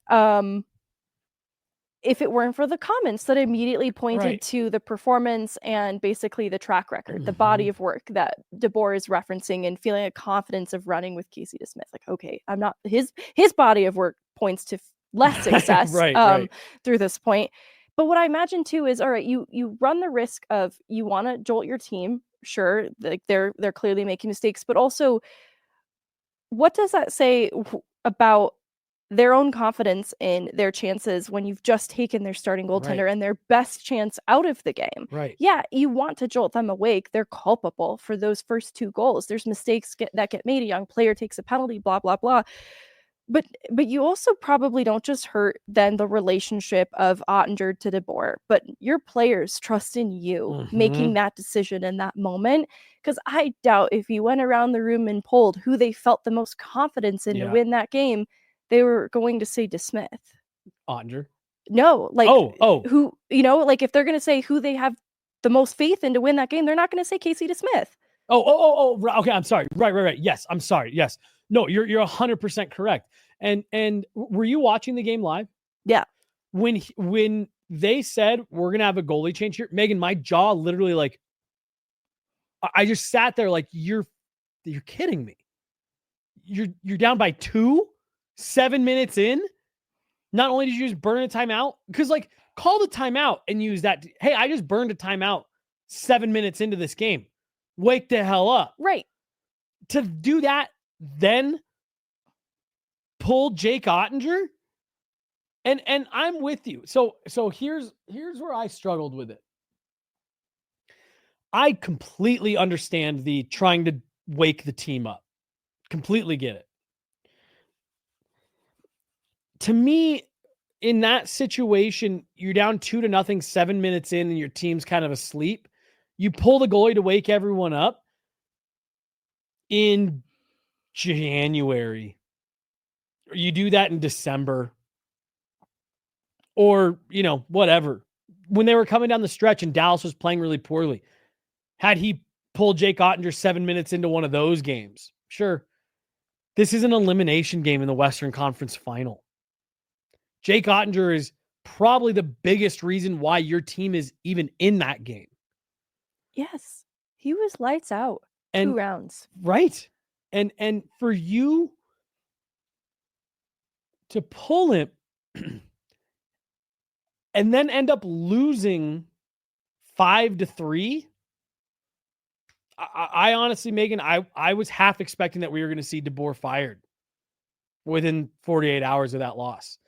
[SPEAKER 3] if it weren't for the comments that immediately pointed to the performance and basically the track record, the body of work that DeBoer is referencing, and feeling a confidence of running with Casey DeSmith. Like, okay, I'm not his body of work points to less success through this point. But what I imagine too is, all right, you run the risk of, you want to jolt your team. Sure, like they're clearly making mistakes, but also, what does that say about their own confidence in their chances when you've just taken their starting goaltender and their best chance out of the game.
[SPEAKER 1] Right.
[SPEAKER 3] Yeah, you want to jolt them awake. They're culpable for those first 2 goals. There's mistakes that get made. A young player takes a penalty, blah, blah, blah. But you also probably don't just hurt then the relationship of Ottinger to DeBoer, but your players trust in you making that decision in that moment. Because I doubt if you went around the room and polled who they felt the most confidence in to win that game, they were going to say DeSmith.
[SPEAKER 1] Ottinger?
[SPEAKER 3] No, like
[SPEAKER 1] who,
[SPEAKER 3] like if they're going to say who they have the most faith in to win that game, they're not going to say Casey DeSmith.
[SPEAKER 1] Okay, I'm sorry. Right. Yes, I'm sorry. Yes. No, you're 100% correct. And were you watching the game live?
[SPEAKER 3] Yeah.
[SPEAKER 1] When they said we're gonna have a goalie change here, Meghan, my jaw literally like I just sat there like you're kidding me. You're down by 2, 7 minutes in. Not only did you just burn a timeout, because like call the timeout and use that. Hey, I just burned a timeout 7 minutes into this game. Wake the hell up.
[SPEAKER 3] Right.
[SPEAKER 1] To do that, then pull Jake Ottinger. And I'm with you. So here's where I struggled with it. I completely understand the trying to wake the team up. Completely get it. To me, in that situation, you're down 2-0, 7 minutes in, and your team's kind of asleep. You pull the goalie to wake everyone up in January. You do that in December. Or, whatever. When they were coming down the stretch and Dallas was playing really poorly, had he pulled Jake Ottinger 7 minutes into one of those games? Sure. This is an elimination game in the Western Conference Final. Jake Ottinger is probably the biggest reason why your team is even in that game.
[SPEAKER 3] Yes. He was lights out. 2 rounds.
[SPEAKER 1] Right. And for you to pull him and then end up losing 5-3. I honestly, Meghan, I was half expecting that we were going to see DeBoer fired within 48 hours of that loss.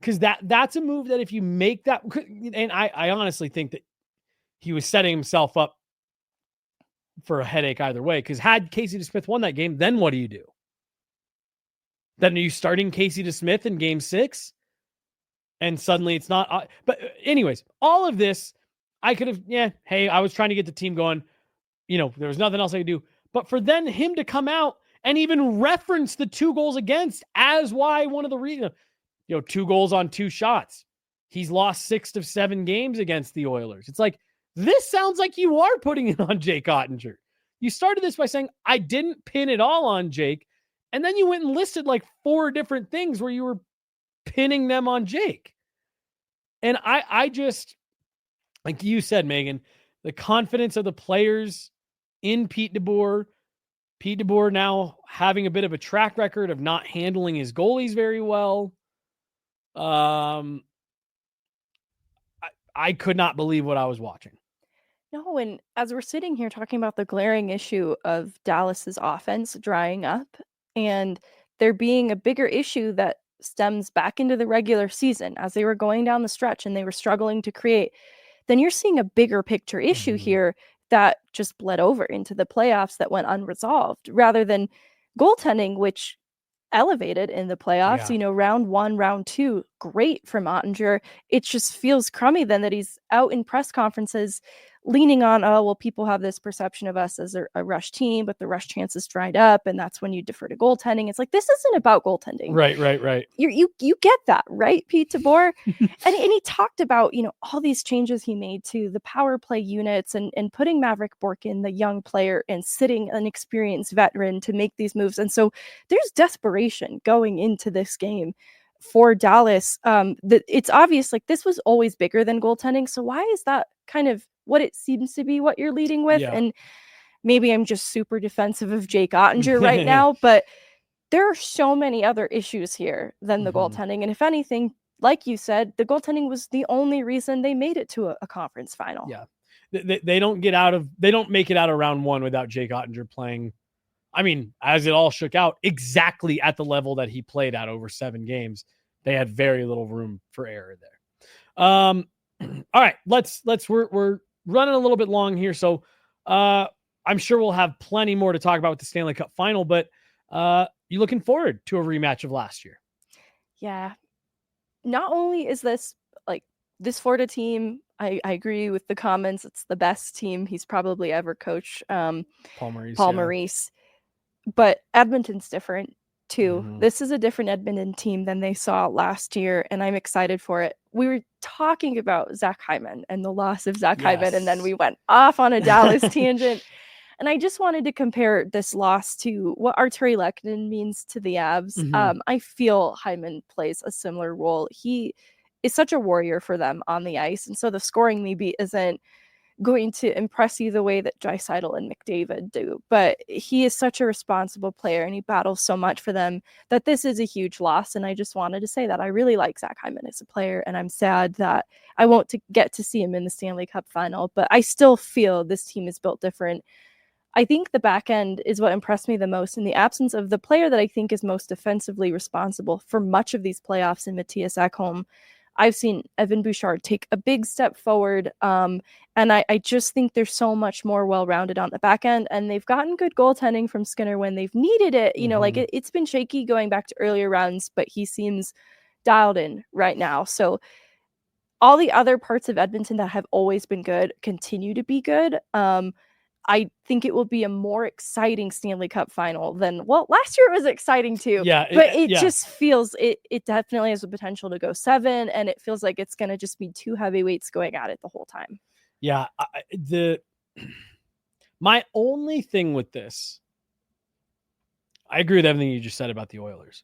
[SPEAKER 1] Because that's a move that if you make that, and I honestly think that he was setting himself up for a headache either way. Because had Casey DeSmith won that game, then what do you do? Then are you starting Casey DeSmith in game 6? And suddenly it's not. But anyways, all of this, I could have, hey, I was trying to get the team going. There was nothing else I could do. But for then him to come out and even reference the 2 goals against as why one of the reasons, 2 goals on 2 shots. He's lost 6 of 7 games against the Oilers. It's like, this sounds like you are putting it on Jake Ottinger. You started this by saying, I didn't pin it all on Jake. And then you went and listed like 4 different things where you were pinning them on Jake. And I just, like you said, Meghan, the confidence of the players in Pete DeBoer now having a bit of a track record of not handling his goalies very well. I could not believe what I was watching.
[SPEAKER 3] No, and as we're sitting here talking about the glaring issue of Dallas's offense drying up and there being a bigger issue that stems back into the regular season as they were going down the stretch and they were struggling to create, then you're seeing a bigger picture issue here that just bled over into the playoffs that went unresolved rather than goaltending, which elevated in the playoffs. Round 1, round 2, great from Ottinger. It just feels crummy then that he's out in press conferences leaning on, people have this perception of us as a rush team, but the rush chances dried up, and that's when you defer to goaltending. It's like, this isn't about goaltending.
[SPEAKER 1] Right.
[SPEAKER 3] You get that, right, Pete DeBoer? and he talked about, all these changes he made to the power play units and putting Maverick Borkin, the young player, and sitting an experienced veteran to make these moves. And so there's desperation going into this game for Dallas. It's obvious, like, this was always bigger than goaltending. So why is that kind of what it seems to be what you're leading with? And maybe I'm just super defensive of Jake Ottinger right now, but there are so many other issues here than the goaltending. And if anything, like you said, the goaltending was the only reason they made it to a conference final.
[SPEAKER 1] Yeah. They don't make it out of round 1 without Jake Ottinger playing I mean, as it all shook out, exactly at the level that he played at over 7 games, they had very little room for error there. All right, we're running a little bit long here, so I'm sure we'll have plenty more to talk about with the Stanley Cup Final, but you looking forward to a rematch of last year?
[SPEAKER 3] Yeah. Not only is this Florida team, I agree with the comments. It's the best team he's probably ever coached. Paul Maurice. But Edmonton's different too.
[SPEAKER 1] Mm-hmm.
[SPEAKER 3] This is a different Edmonton team than they saw last year, and I'm excited for it. We were talking about Zach Hyman and the loss of Zach Hyman, and then we went off on a Dallas tangent. And I just wanted to compare this loss to what Arturi Lehkonen means to the Avs.
[SPEAKER 1] Mm-hmm.
[SPEAKER 3] I feel Hyman plays a similar role. He is such a warrior for them on the ice, and so the scoring maybe isn't going to impress you the way that Draisaitl and McDavid do, but he is such a responsible player and he battles so much for them that this is a huge loss. And I just wanted to say that I really like Zach Hyman as a player, and I'm sad that I won't get to see him in the Stanley Cup Final, but I still feel this team is built different. I think the back end is what impressed me the most in the absence of the player that I think is most defensively responsible for much of these playoffs in Matthias Ekholm. I've seen Evan Bouchard take a big step forward, and I just think they're so much more well-rounded on the back end, and they've gotten good goaltending from Skinner when they've needed it. You know, like it's been shaky going back to earlier rounds, but he seems dialed in right now. So all the other parts of Edmonton that have always been good continue to be good. I think it will be a more exciting Stanley Cup Final than, well, last year it was exciting too.
[SPEAKER 1] Yeah,
[SPEAKER 3] but it just feels, it definitely has the potential to go 7, and it feels like it's going to just be 2 heavyweights going at it the whole time.
[SPEAKER 1] Yeah, my only thing with this, I agree with everything you just said about the Oilers.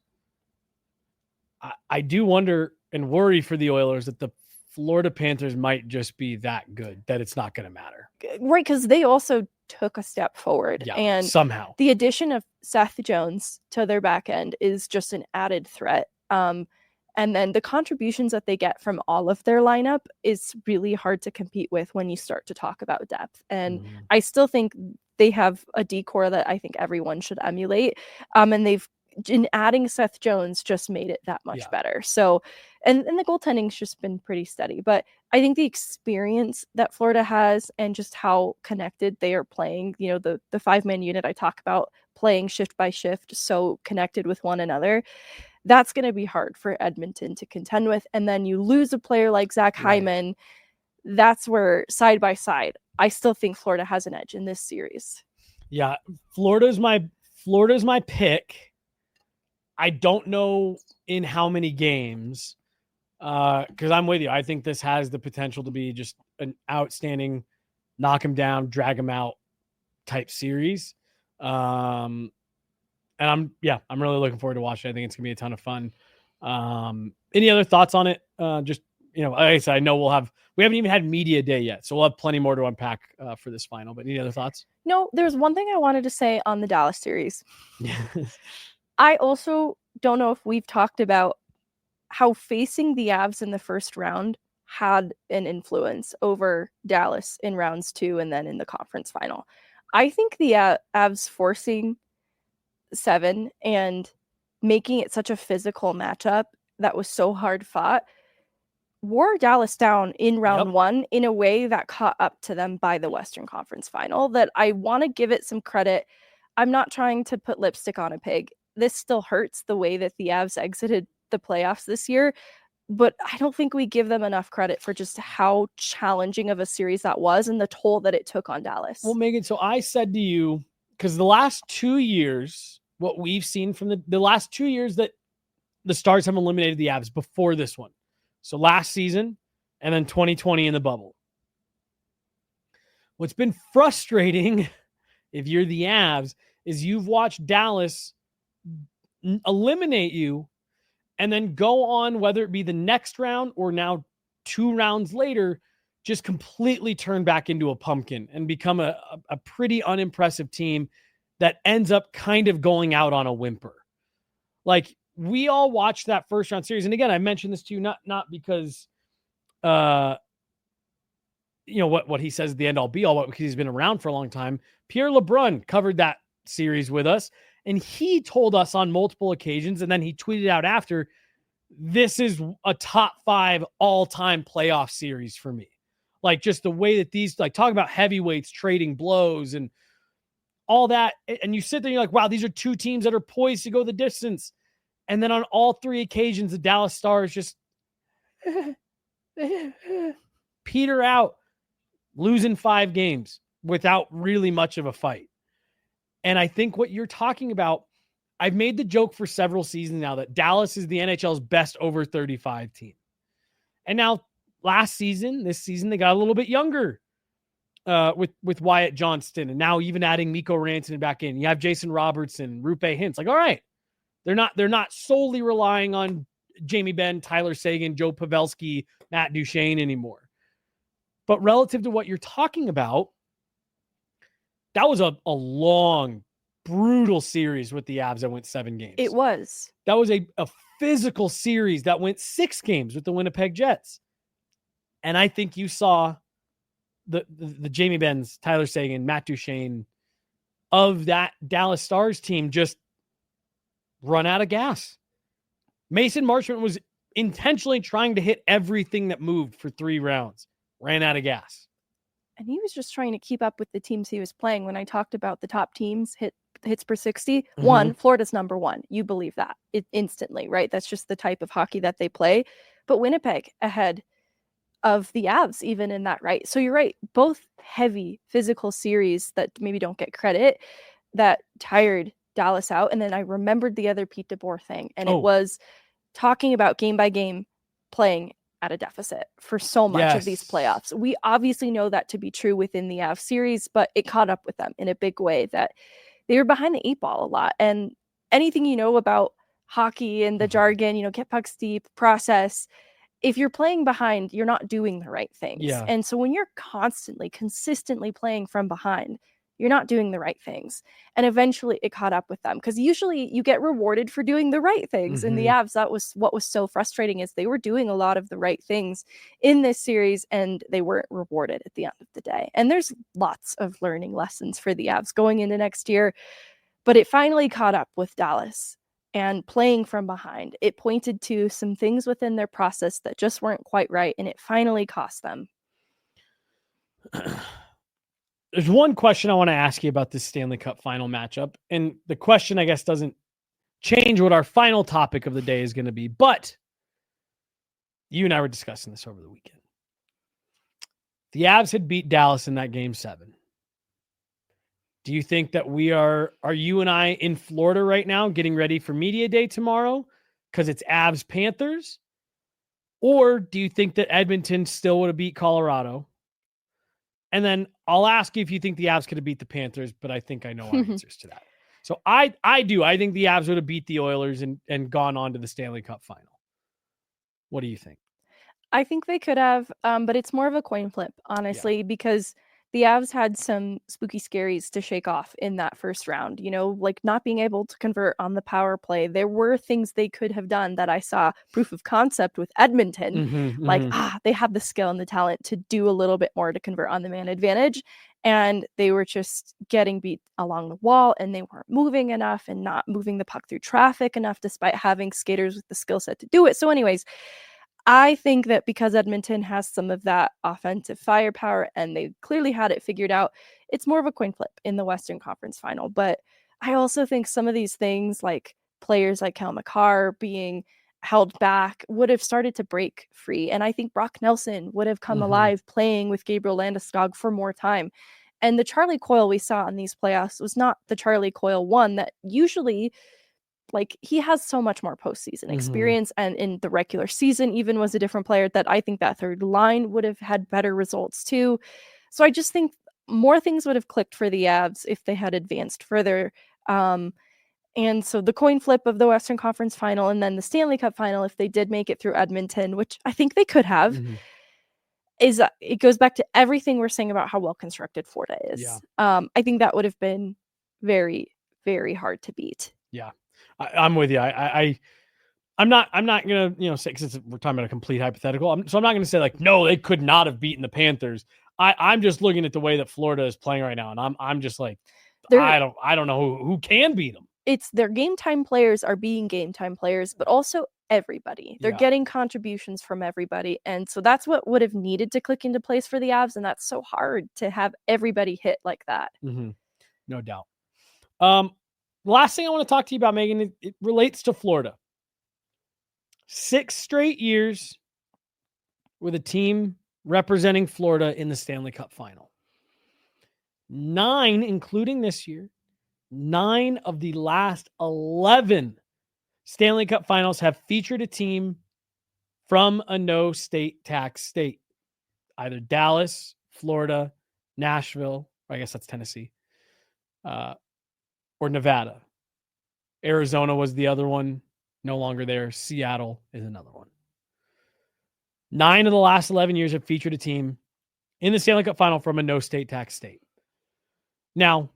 [SPEAKER 1] I do wonder and worry for the Oilers that the Florida Panthers might just be that good that it's not going to matter.
[SPEAKER 3] Right, because they also took a step forward.
[SPEAKER 1] Yeah,
[SPEAKER 3] and
[SPEAKER 1] somehow.
[SPEAKER 3] The addition of Seth Jones to their back end is just an added threat. And then the contributions that they get from all of their lineup is really hard to compete with when you start to talk about depth. And I still think they have a decor that I think everyone should emulate. And they've, in adding Seth Jones, just made it that much better. So, and the goaltending's just been pretty steady. But I think the experience that Florida has and just how connected they are playing, you know, the 5-man unit I talk about playing shift by shift, so connected with one another, that's going to be hard for Edmonton to contend with. And then you lose a player like Zach Hyman. That's where, side by side, I still think Florida has an edge in this series.
[SPEAKER 1] Yeah, Florida's my pick. I don't know in how many games, because I'm with you. I think this has the potential to be just an outstanding knock him down, drag him out type series. And I'm really looking forward to watching it. I think it's gonna be a ton of fun. Any other thoughts on it? Just, you know, like I said, I know we haven't even had media day yet, so we'll have plenty more to unpack for this final. But any other thoughts?
[SPEAKER 3] No, there's one thing I wanted to say on the Dallas series. I also don't know if we've talked about how facing the Avs in the first round had an influence over Dallas in rounds 2 and then in the conference final. I think the Avs forcing 7 and making it such a physical matchup that was so hard fought wore Dallas down in round 1 in a way that caught up to them by the Western Conference Final, that I want to give it some credit. I'm not trying to put lipstick on a pig. This still hurts the way that the Avs exited the playoffs this year, but I don't think we give them enough credit for just how challenging of a series that was and the toll that it took on Dallas.
[SPEAKER 1] Well, Megan, so I said to you, because the last 2 years, what we've seen from the last 2 years that the Stars have eliminated the Avs before this one. So last season and then 2020 in the bubble. What's been frustrating, if you're the Avs, is you've watched Dallas eliminate you and then go on, whether it be the next round or now 2 rounds later, just completely turn back into a pumpkin and become a pretty unimpressive team that ends up kind of going out on a whimper. Like, we all watched that first round series. And again, I mentioned this to you, not because, you know, what he says at the end all be all, because he's been around for a long time. Pierre LeBrun covered that series with us. And he told us on multiple occasions, and then he tweeted out after, this is a top 5 all-time playoff series for me. Like, just the way that these, like, talk about heavyweights trading blows and all that. And you sit there and you're like, wow, these are two teams that are poised to go the distance. And then on all 3 occasions, the Dallas Stars just peter out, losing 5 games without really much of a fight. And I think what you're talking about, I've made the joke for several seasons now that Dallas is the NHL's best over 35 team. And now this season, they got a little bit younger with Wyatt Johnston, and now even adding Mikko Rantanen back in. You have Jason Robertson, Rupe Hintz. Like, all right, they're not solely relying on Jamie Benn, Tyler Seguin, Joe Pavelski, Matt Duchene anymore. But relative to what you're talking about, that was a long, brutal series with the Avs that went 7 games.
[SPEAKER 3] It was.
[SPEAKER 1] That was a physical series that went 6 games with the Winnipeg Jets. And I think you saw the Jamie Benns, Tyler Seguin, Matt Duchene of that Dallas Stars team just run out of gas. Mason Marchment was intentionally trying to hit everything that moved for 3 rounds, ran out of gas.
[SPEAKER 3] And he was just trying to keep up with the teams he was playing. When I talked about the top teams hits per 60, Florida's number 1. You believe that instantly, right? That's just the type of hockey that they play. But Winnipeg ahead of the Avs, even in that, right? So you're right. Both heavy physical series that maybe don't get credit that tired Dallas out. And then I remembered the other Pete DeBoer thing. And it was talking about game by game playing at a deficit for so much of these playoffs. We obviously know that to be true within the Avs series, but it caught up with them in a big way that they were behind the 8 ball a lot. And anything you know about hockey and the jargon, get pucks deep, process, if you're playing behind, you're not doing the right things.
[SPEAKER 1] Yeah.
[SPEAKER 3] And so when you're consistently playing from behind, you're not doing the right things. And eventually it caught up with them, because usually you get rewarded for doing the right things. In the Avs, that was what was so frustrating, is they were doing a lot of the right things in this series and they weren't rewarded at the end of the day. And there's lots of learning lessons for the Avs going into next year, but it finally caught up with Dallas. And playing from behind, it pointed to some things within their process that just weren't quite right, and it finally cost them.
[SPEAKER 1] There's one question I want to ask you about this Stanley Cup final matchup. And the question, I guess, doesn't change what our final topic of the day is going to be. But you and I were discussing this over the weekend. The Avs had beat Dallas in that game 7. Do you think that are you and I in Florida right now getting ready for media day tomorrow because it's Avs Panthers? Or do you think that Edmonton still would have beat Colorado? And then I'll ask you if you think the Avs could have beat the Panthers, but I think I know our answers to that. So I do. I think the Avs would have beat the Oilers and gone on to the Stanley Cup final. What do you think?
[SPEAKER 3] I think they could have, but it's more of a coin flip, honestly, because the Avs had some spooky scaries to shake off in that first round, like not being able to convert on the power play. There were things they could have done that I saw proof of concept with Edmonton. They have the skill and the talent to do a little bit more to convert on the man advantage. And they were just getting beat along the wall, and they weren't moving enough and not moving the puck through traffic enough, despite having skaters with the skill set to do it. So anyways, I think that because Edmonton has some of that offensive firepower and they clearly had it figured out, it's more of a coin flip in the Western Conference final. But I also think some of these things, like players like Cal McCarr being held back, would have started to break free. And I think Brock Nelson would have come alive playing with Gabriel Landeskog for more time. And the Charlie Coyle we saw in these playoffs was not the Charlie Coyle one that usually, he has so much more postseason experience, and in the regular season even was a different player, that I think that third line would have had better results too. So I just think more things would have clicked for the Avs if they had advanced further. And so the coin flip of the Western Conference final and then the Stanley Cup final, if they did make it through Edmonton, which I think they could have, is it goes back to everything we're saying about how well constructed Florida is. I think that would have been very, very hard to beat.
[SPEAKER 1] Yeah. I'm with you. I'm not gonna say, because we're talking about a complete hypothetical. So I'm not gonna say no, they could not have beaten the Panthers. I'm just looking at the way that Florida is playing right now, and I'm just I don't know who can beat them.
[SPEAKER 3] It's their game time players are being game time players, but also everybody. They're getting contributions from everybody. And so that's what would have needed to click into place for the Avs. And that's so hard to have everybody hit like that.
[SPEAKER 1] Mm-hmm. No doubt. Last thing I want to talk to you about, Meghan, it relates to Florida. 6 straight years with a team representing Florida in the Stanley Cup Final. 9, including this year. 9 of the last 11 Stanley Cup Finals have featured a team from a no state tax state. Either Dallas, Florida, Nashville, or I guess that's Tennessee, or Nevada. Arizona was the other one, no longer there. Seattle is another one. 9 of the last 11 years have featured a team in the Stanley Cup Final from a no state tax state. Now,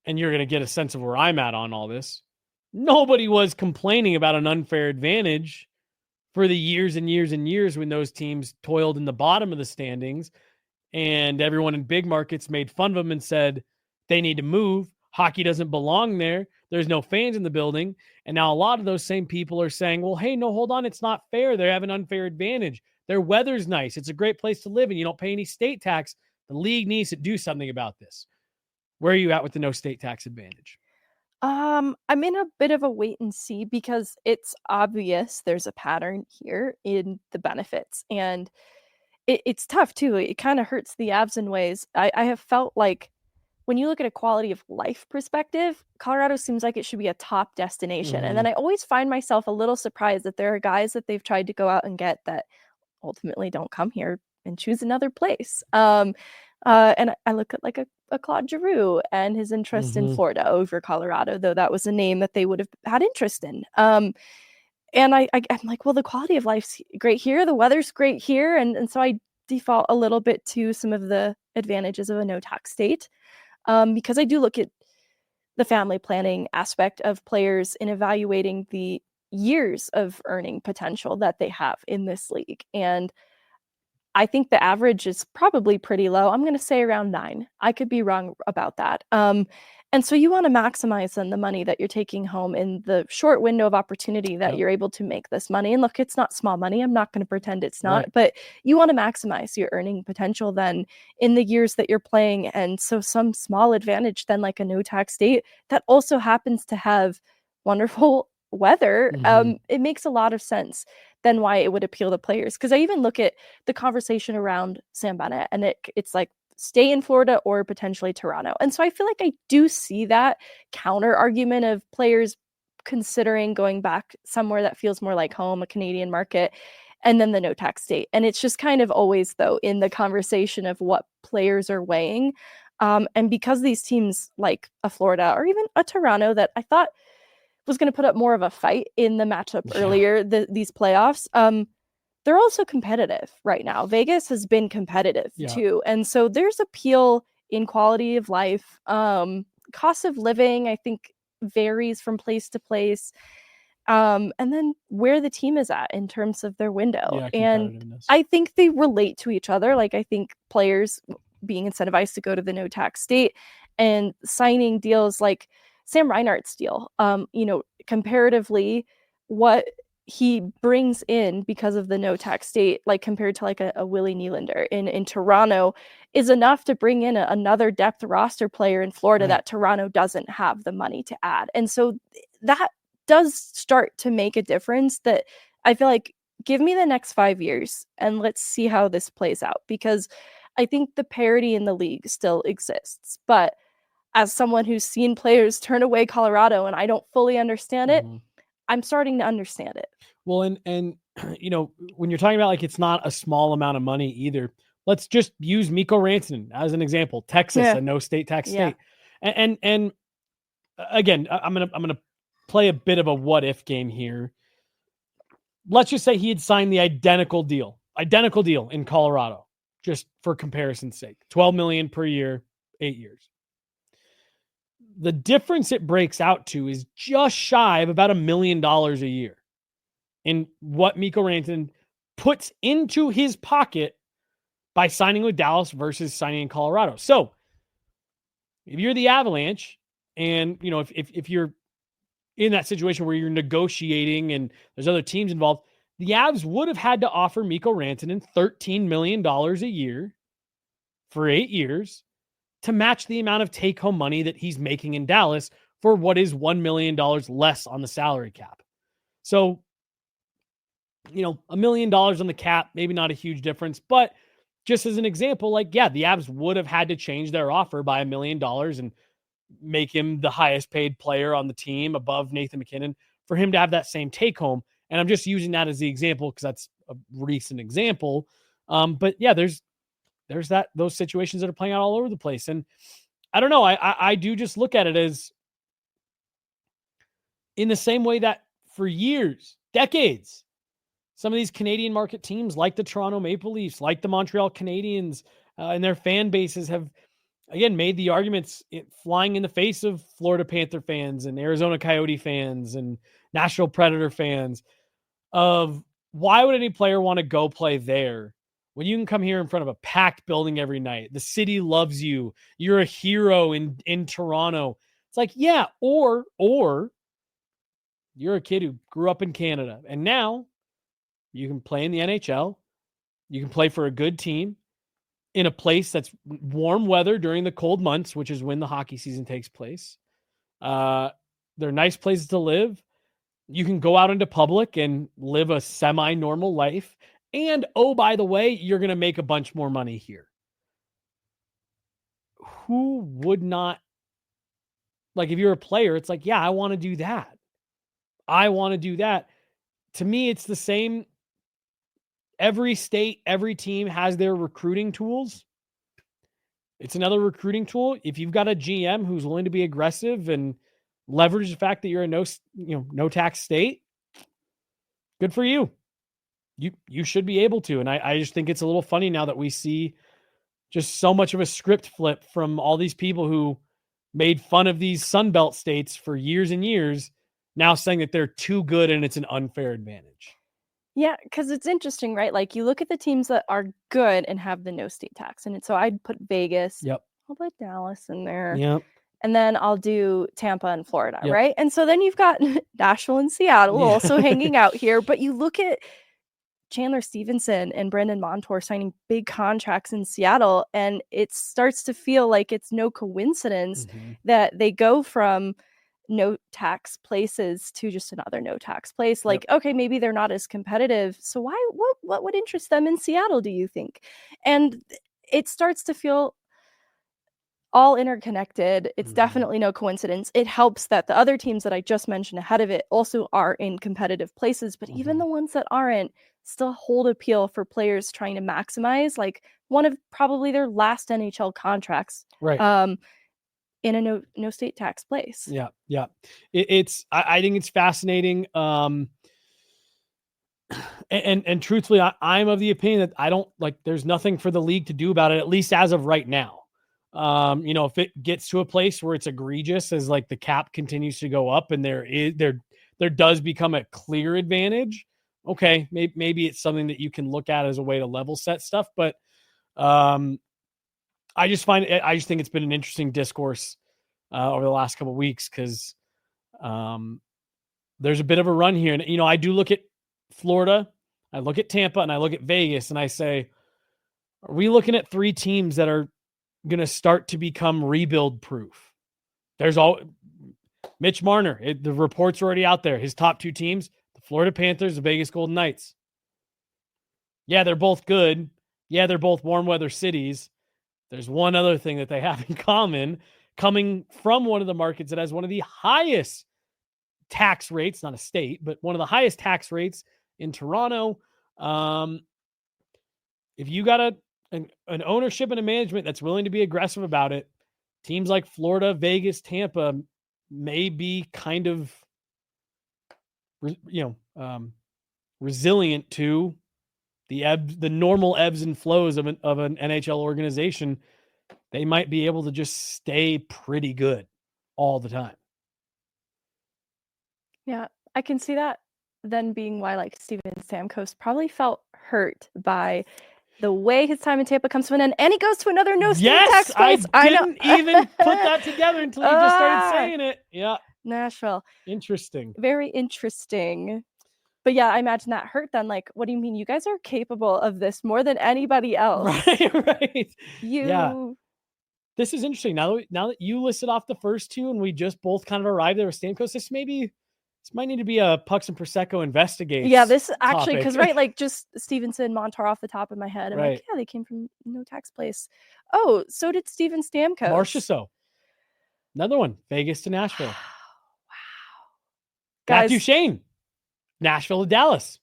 [SPEAKER 1] and you're going to get a sense of where I'm at on all this, nobody was complaining about an unfair advantage for the years and years and years when those teams toiled in the bottom of the standings and everyone in big markets made fun of them and said they need to move. Hockey doesn't belong there. There's no fans in the building. And now a lot of those same people are saying, well, hey, no, hold on. It's not fair. They have an unfair advantage. Their weather's nice. It's a great place to live and you don't pay any state tax. The league needs to do something about this. Where are you at with the no state tax advantage?
[SPEAKER 3] I'm in a bit of a wait and see because it's obvious there's a pattern here in the benefits. And it's tough too. It kind of hurts the Avs in ways. I have felt like when you look at a quality of life perspective, Colorado seems like it should be a top destination.
[SPEAKER 1] Mm-hmm.
[SPEAKER 3] And then I always find myself a little surprised that there are guys that they've tried to go out and get that ultimately don't come here and choose another place. And I look at like a Claude Giroux and his interest in Florida over Colorado, though that was a name that they would have had interest in. And I'm like, well, the quality of life's great here. The weather's great here. And so I default a little bit to some of the advantages of a no tax state because I do look at the family planning aspect of players in evaluating the years of earning potential that they have in this league. And I think the average is probably pretty low. I'm going to say around 9. I could be wrong about that. And so you want to maximize on the money that you're taking home in the short window of opportunity that you're able to make this money. And look, it's not small money. I'm not going to pretend it's not, but you want to maximize your earning potential then in the years that you're playing. And so some small advantage then like a no tax state that also happens to have wonderful weather, it makes a lot of sense then why it would appeal to players. Because I even look at the conversation around Sam Bennett and it's like stay in Florida or potentially Toronto. And so I feel like I do see that counter argument of players considering going back somewhere that feels more like home, a Canadian market, and then the no tax state. And it's just kind of always though in the conversation of what players are weighing. And because these teams like a Florida or even a Toronto that I thought was going to put up more of a fight in the matchup earlier, these playoffs, they're also competitive right now. Vegas has been competitive too. And so there's appeal in quality of life. Cost of living, I think, varies from place to place. And then where the team is at in terms of their window. And I think they relate to each other. Like I think players being incentivized to go to the no tax state and signing deals like Sam Reinhart's deal, comparatively what he brings in because of the no tax state, like compared to like a Willie Nylander in Toronto, is enough to bring in another depth roster player in Florida that Toronto doesn't have the money to add. And so that does start to make a difference that I feel like give me the next 5 years and let's see how this plays out, because I think the parity in the league still exists. But as someone who's seen players turn away Colorado and I don't fully understand it, I'm starting to understand it.
[SPEAKER 1] Well, and when you're talking about like it's not a small amount of money either, let's just use Mikko Rantanen as an example. Texas, a no state tax state. And again, I'm gonna play a bit of a what if game here. Let's just say he had signed the identical deal in Colorado, just for comparison's sake. $12 million per year, 8 years. The difference it breaks out to is just shy of about $1 million a year in what Mikko Rantanen puts into his pocket by signing with Dallas versus signing in Colorado. So If you're the Avalanche and, you know, if you're in that situation where you're negotiating and there's other teams involved, the Avs would have had to offer Mikko Rantanen $13 million a year for 8 years to match the amount of take-home money that he's making in Dallas for what is $1 million less on the salary cap. So, you know, $1 million on the cap, maybe not a huge difference, but just as an example, like, yeah, the Avs would have had to change their offer by $1 million and make him the highest paid player on the team above Nathan MacKinnon for him to have that same take home. And I'm just using that as the example because that's a recent example. But yeah, there's those situations that are playing out all over the place. And I don't know. I do just look at it as in the same way that for years, decades, some of these Canadian market teams like the Toronto Maple Leafs, like the Montreal Canadiens, and their fan bases have, again, made the arguments flying in the face of Florida Panther fans and Arizona Coyote fans and Nashville Predator fans of why would any player want to go play there when you can come here in front of a packed building every night? The city loves you. You're a hero in Toronto. It's like, yeah, or you're a kid who grew up in Canada and now you can play in the NHL. You can play for a good team in a place that's warm weather during the cold months, which is when the hockey season takes place. They're nice places to live. You can go out into public and live a semi-normal life. And, oh, by the way, you're going to make a bunch more money here. Who would not, like, if you're a player, it's like, yeah, I want to do that. I want to do that. To me, it's the same. Every state, every team has their recruiting tools. It's another recruiting tool. If you've got a GM who's willing to be aggressive and leverage the fact that you're a no tax state, good for you. You should be able to. And I just think it's a little funny now that we see just so much of a script flip from all these people who made fun of these Sunbelt states for years and years, now saying that they're too good and it's an unfair advantage.
[SPEAKER 3] Yeah, because it's interesting, right? Like, you look at the teams that are good and have the no state tax. And so I'd put Vegas.
[SPEAKER 1] Yep.
[SPEAKER 3] I'll put Dallas in there.
[SPEAKER 1] Yep.
[SPEAKER 3] And then I'll do Tampa and Florida,
[SPEAKER 1] Yep.
[SPEAKER 3] right? And so then you've got Nashville and Seattle also hanging out here. But you look at Chandler Stevenson and Brandon Montour signing big contracts in Seattle, and it starts to feel like it's no coincidence that they go from no tax places to just another no tax place. Like, okay, maybe they're not as competitive. So what would interest them in Seattle, do you think? And it starts to feel all interconnected. It's definitely no coincidence. It helps that the other teams that I just mentioned ahead of it also are in competitive places, but even the ones that aren't still hold appeal for players trying to maximize, like, one of probably their last NHL contracts.
[SPEAKER 1] Right.
[SPEAKER 3] In a no state tax place.
[SPEAKER 1] Yeah. I think it's fascinating. And truthfully, I'm of the opinion that I don't like. There's nothing for the league to do about it, at least as of right now. If it gets to a place where it's egregious, as like the cap continues to go up, and there does become a clear advantage. Okay, maybe it's something that you can look at as a way to level set stuff, but I just think it's been an interesting discourse over the last couple of weeks because there's a bit of a run here. And, I do look at Florida, I look at Tampa, and I look at Vegas, and I say, are we looking at 3 teams that are going to start to become rebuild proof? There's Mitch Marner. The report's already out there. His top 2 teams, the Florida Panthers, the Vegas Golden Knights. Yeah, they're both good. Yeah, they're both warm weather cities. There's one other thing that they have in common, coming from one of the markets that has one of the highest tax rates, not a state, but one of the highest tax rates in Toronto. If you got an ownership and a management that's willing to be aggressive about it, teams like Florida, Vegas, Tampa may be kind of, resilient to the normal ebbs and flows of an NHL organization. They might be able to just stay pretty good all the time.
[SPEAKER 3] Yeah, I can see that then being why, like, Steven Stamkos probably felt hurt by the way his time in Tampa comes to an end, and he goes to another no state tax
[SPEAKER 1] I
[SPEAKER 3] place.
[SPEAKER 1] didn't even put that together until you just started saying it. Yeah.
[SPEAKER 3] Nashville.
[SPEAKER 1] Interesting.
[SPEAKER 3] Very interesting. But yeah, I imagine that hurt then. Like, what do you mean? You guys are capable of this more than anybody else.
[SPEAKER 1] Right.
[SPEAKER 3] Yeah.
[SPEAKER 1] This is interesting. Now that you listed off the first two and we just both kind of arrived there with Stamkos, this might need to be a Pucks and Prosecco investigate.
[SPEAKER 3] Yeah, this actually, because right, like just Stevenson, Montar off the top of my head. I'm like, yeah, they came from no tax place. Oh, so did Steven Stamkos.
[SPEAKER 1] Marchessault. Another one. Vegas to Nashville.
[SPEAKER 3] Wow. Guys.
[SPEAKER 1] Matthew Shane. Nashville to Dallas.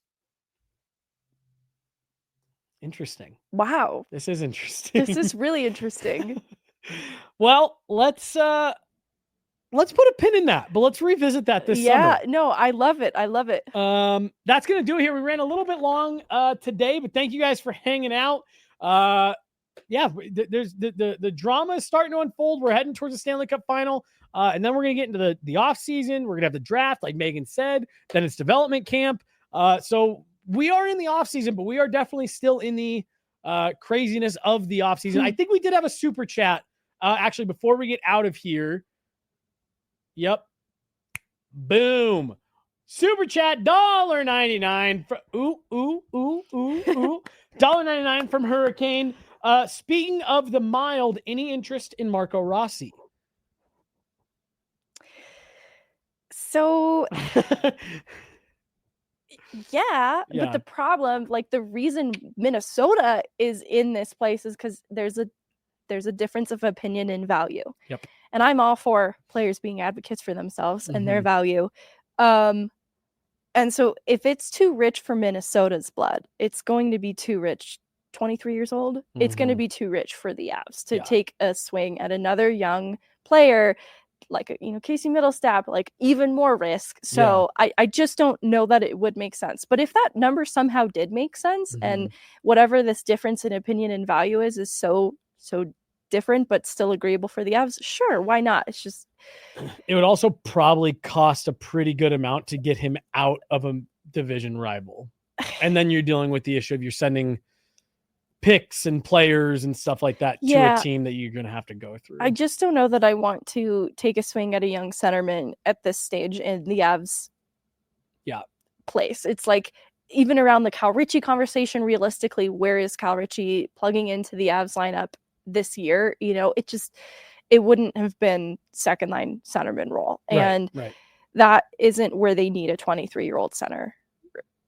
[SPEAKER 1] Interesting.
[SPEAKER 3] Wow.
[SPEAKER 1] This is interesting.
[SPEAKER 3] This is really interesting.
[SPEAKER 1] Well, let's put a pin in that, but let's revisit that this summer.
[SPEAKER 3] Yeah, no, I love it. I love it.
[SPEAKER 1] That's gonna do it here. We ran a little bit long today, but thank you guys for hanging out. There's the drama is starting to unfold. We're heading towards the Stanley Cup Final, and then we're gonna get into the off season. We're gonna have the draft, like Megan said. Then it's development camp. So we are in the off season, but we are definitely still in the craziness of the off season. I think we did have a super chat actually before we get out of here. Yep. Boom. Super chat $1.99 for $1.99 from Hurricane. Speaking of the mild, any interest in Marco Rossi?
[SPEAKER 3] So yeah, but the problem, like the reason Minnesota is in this place is because there's a difference of opinion and value.
[SPEAKER 1] Yep.
[SPEAKER 3] And I'm all for players being advocates for themselves and their value. And so if it's too rich for Minnesota's blood, it's going to be too rich. 23 years old, it's going to be too rich for the Avs to take a swing at another young player like, Casey Middlestat, like even more risk. So I just don't know that it would make sense. But if that number somehow did make sense and whatever this difference in opinion and value is so different, but still agreeable for the Avs, sure, why not? It's just,
[SPEAKER 1] it would also probably cost a pretty good amount to get him out of a division rival. And then you're dealing with the issue of you're sending picks and players and stuff like that to a team that you're going to have to go through.
[SPEAKER 3] I just don't know that I want to take a swing at a young centerman at this stage in the Avs place. It's like, even around the Cal Ritchie conversation, realistically, where is Cal Ritchie plugging into the Avs lineup this year? It wouldn't have been second line centerman role. And that isn't where they need a 23-year-old center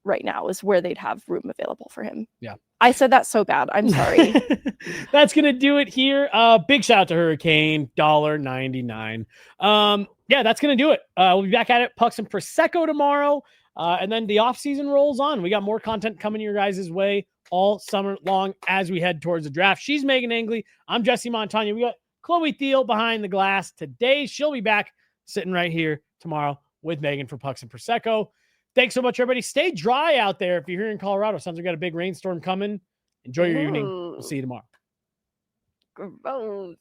[SPEAKER 3] right now, is where they'd have room available for him. Yeah. I said that so bad. I'm sorry.
[SPEAKER 1] That's going to do it here. Big shout out to Hurricane, $1.99. That's going to do it. We'll be back at it. Pucks and Prosecco tomorrow. And then the off season rolls on. We got more content coming your guys' way all summer long as we head towards the draft. She's Meghan Angley. I'm Jesse Montano. We got Chloe Thiel behind the glass today. She'll be back sitting right here tomorrow with Megan for Pucks and Prosecco. Thanks so much, everybody. Stay dry out there. If you're here in Colorado, sounds like we got a big rainstorm coming. Enjoy your evening. We'll see you tomorrow.
[SPEAKER 3] Gross.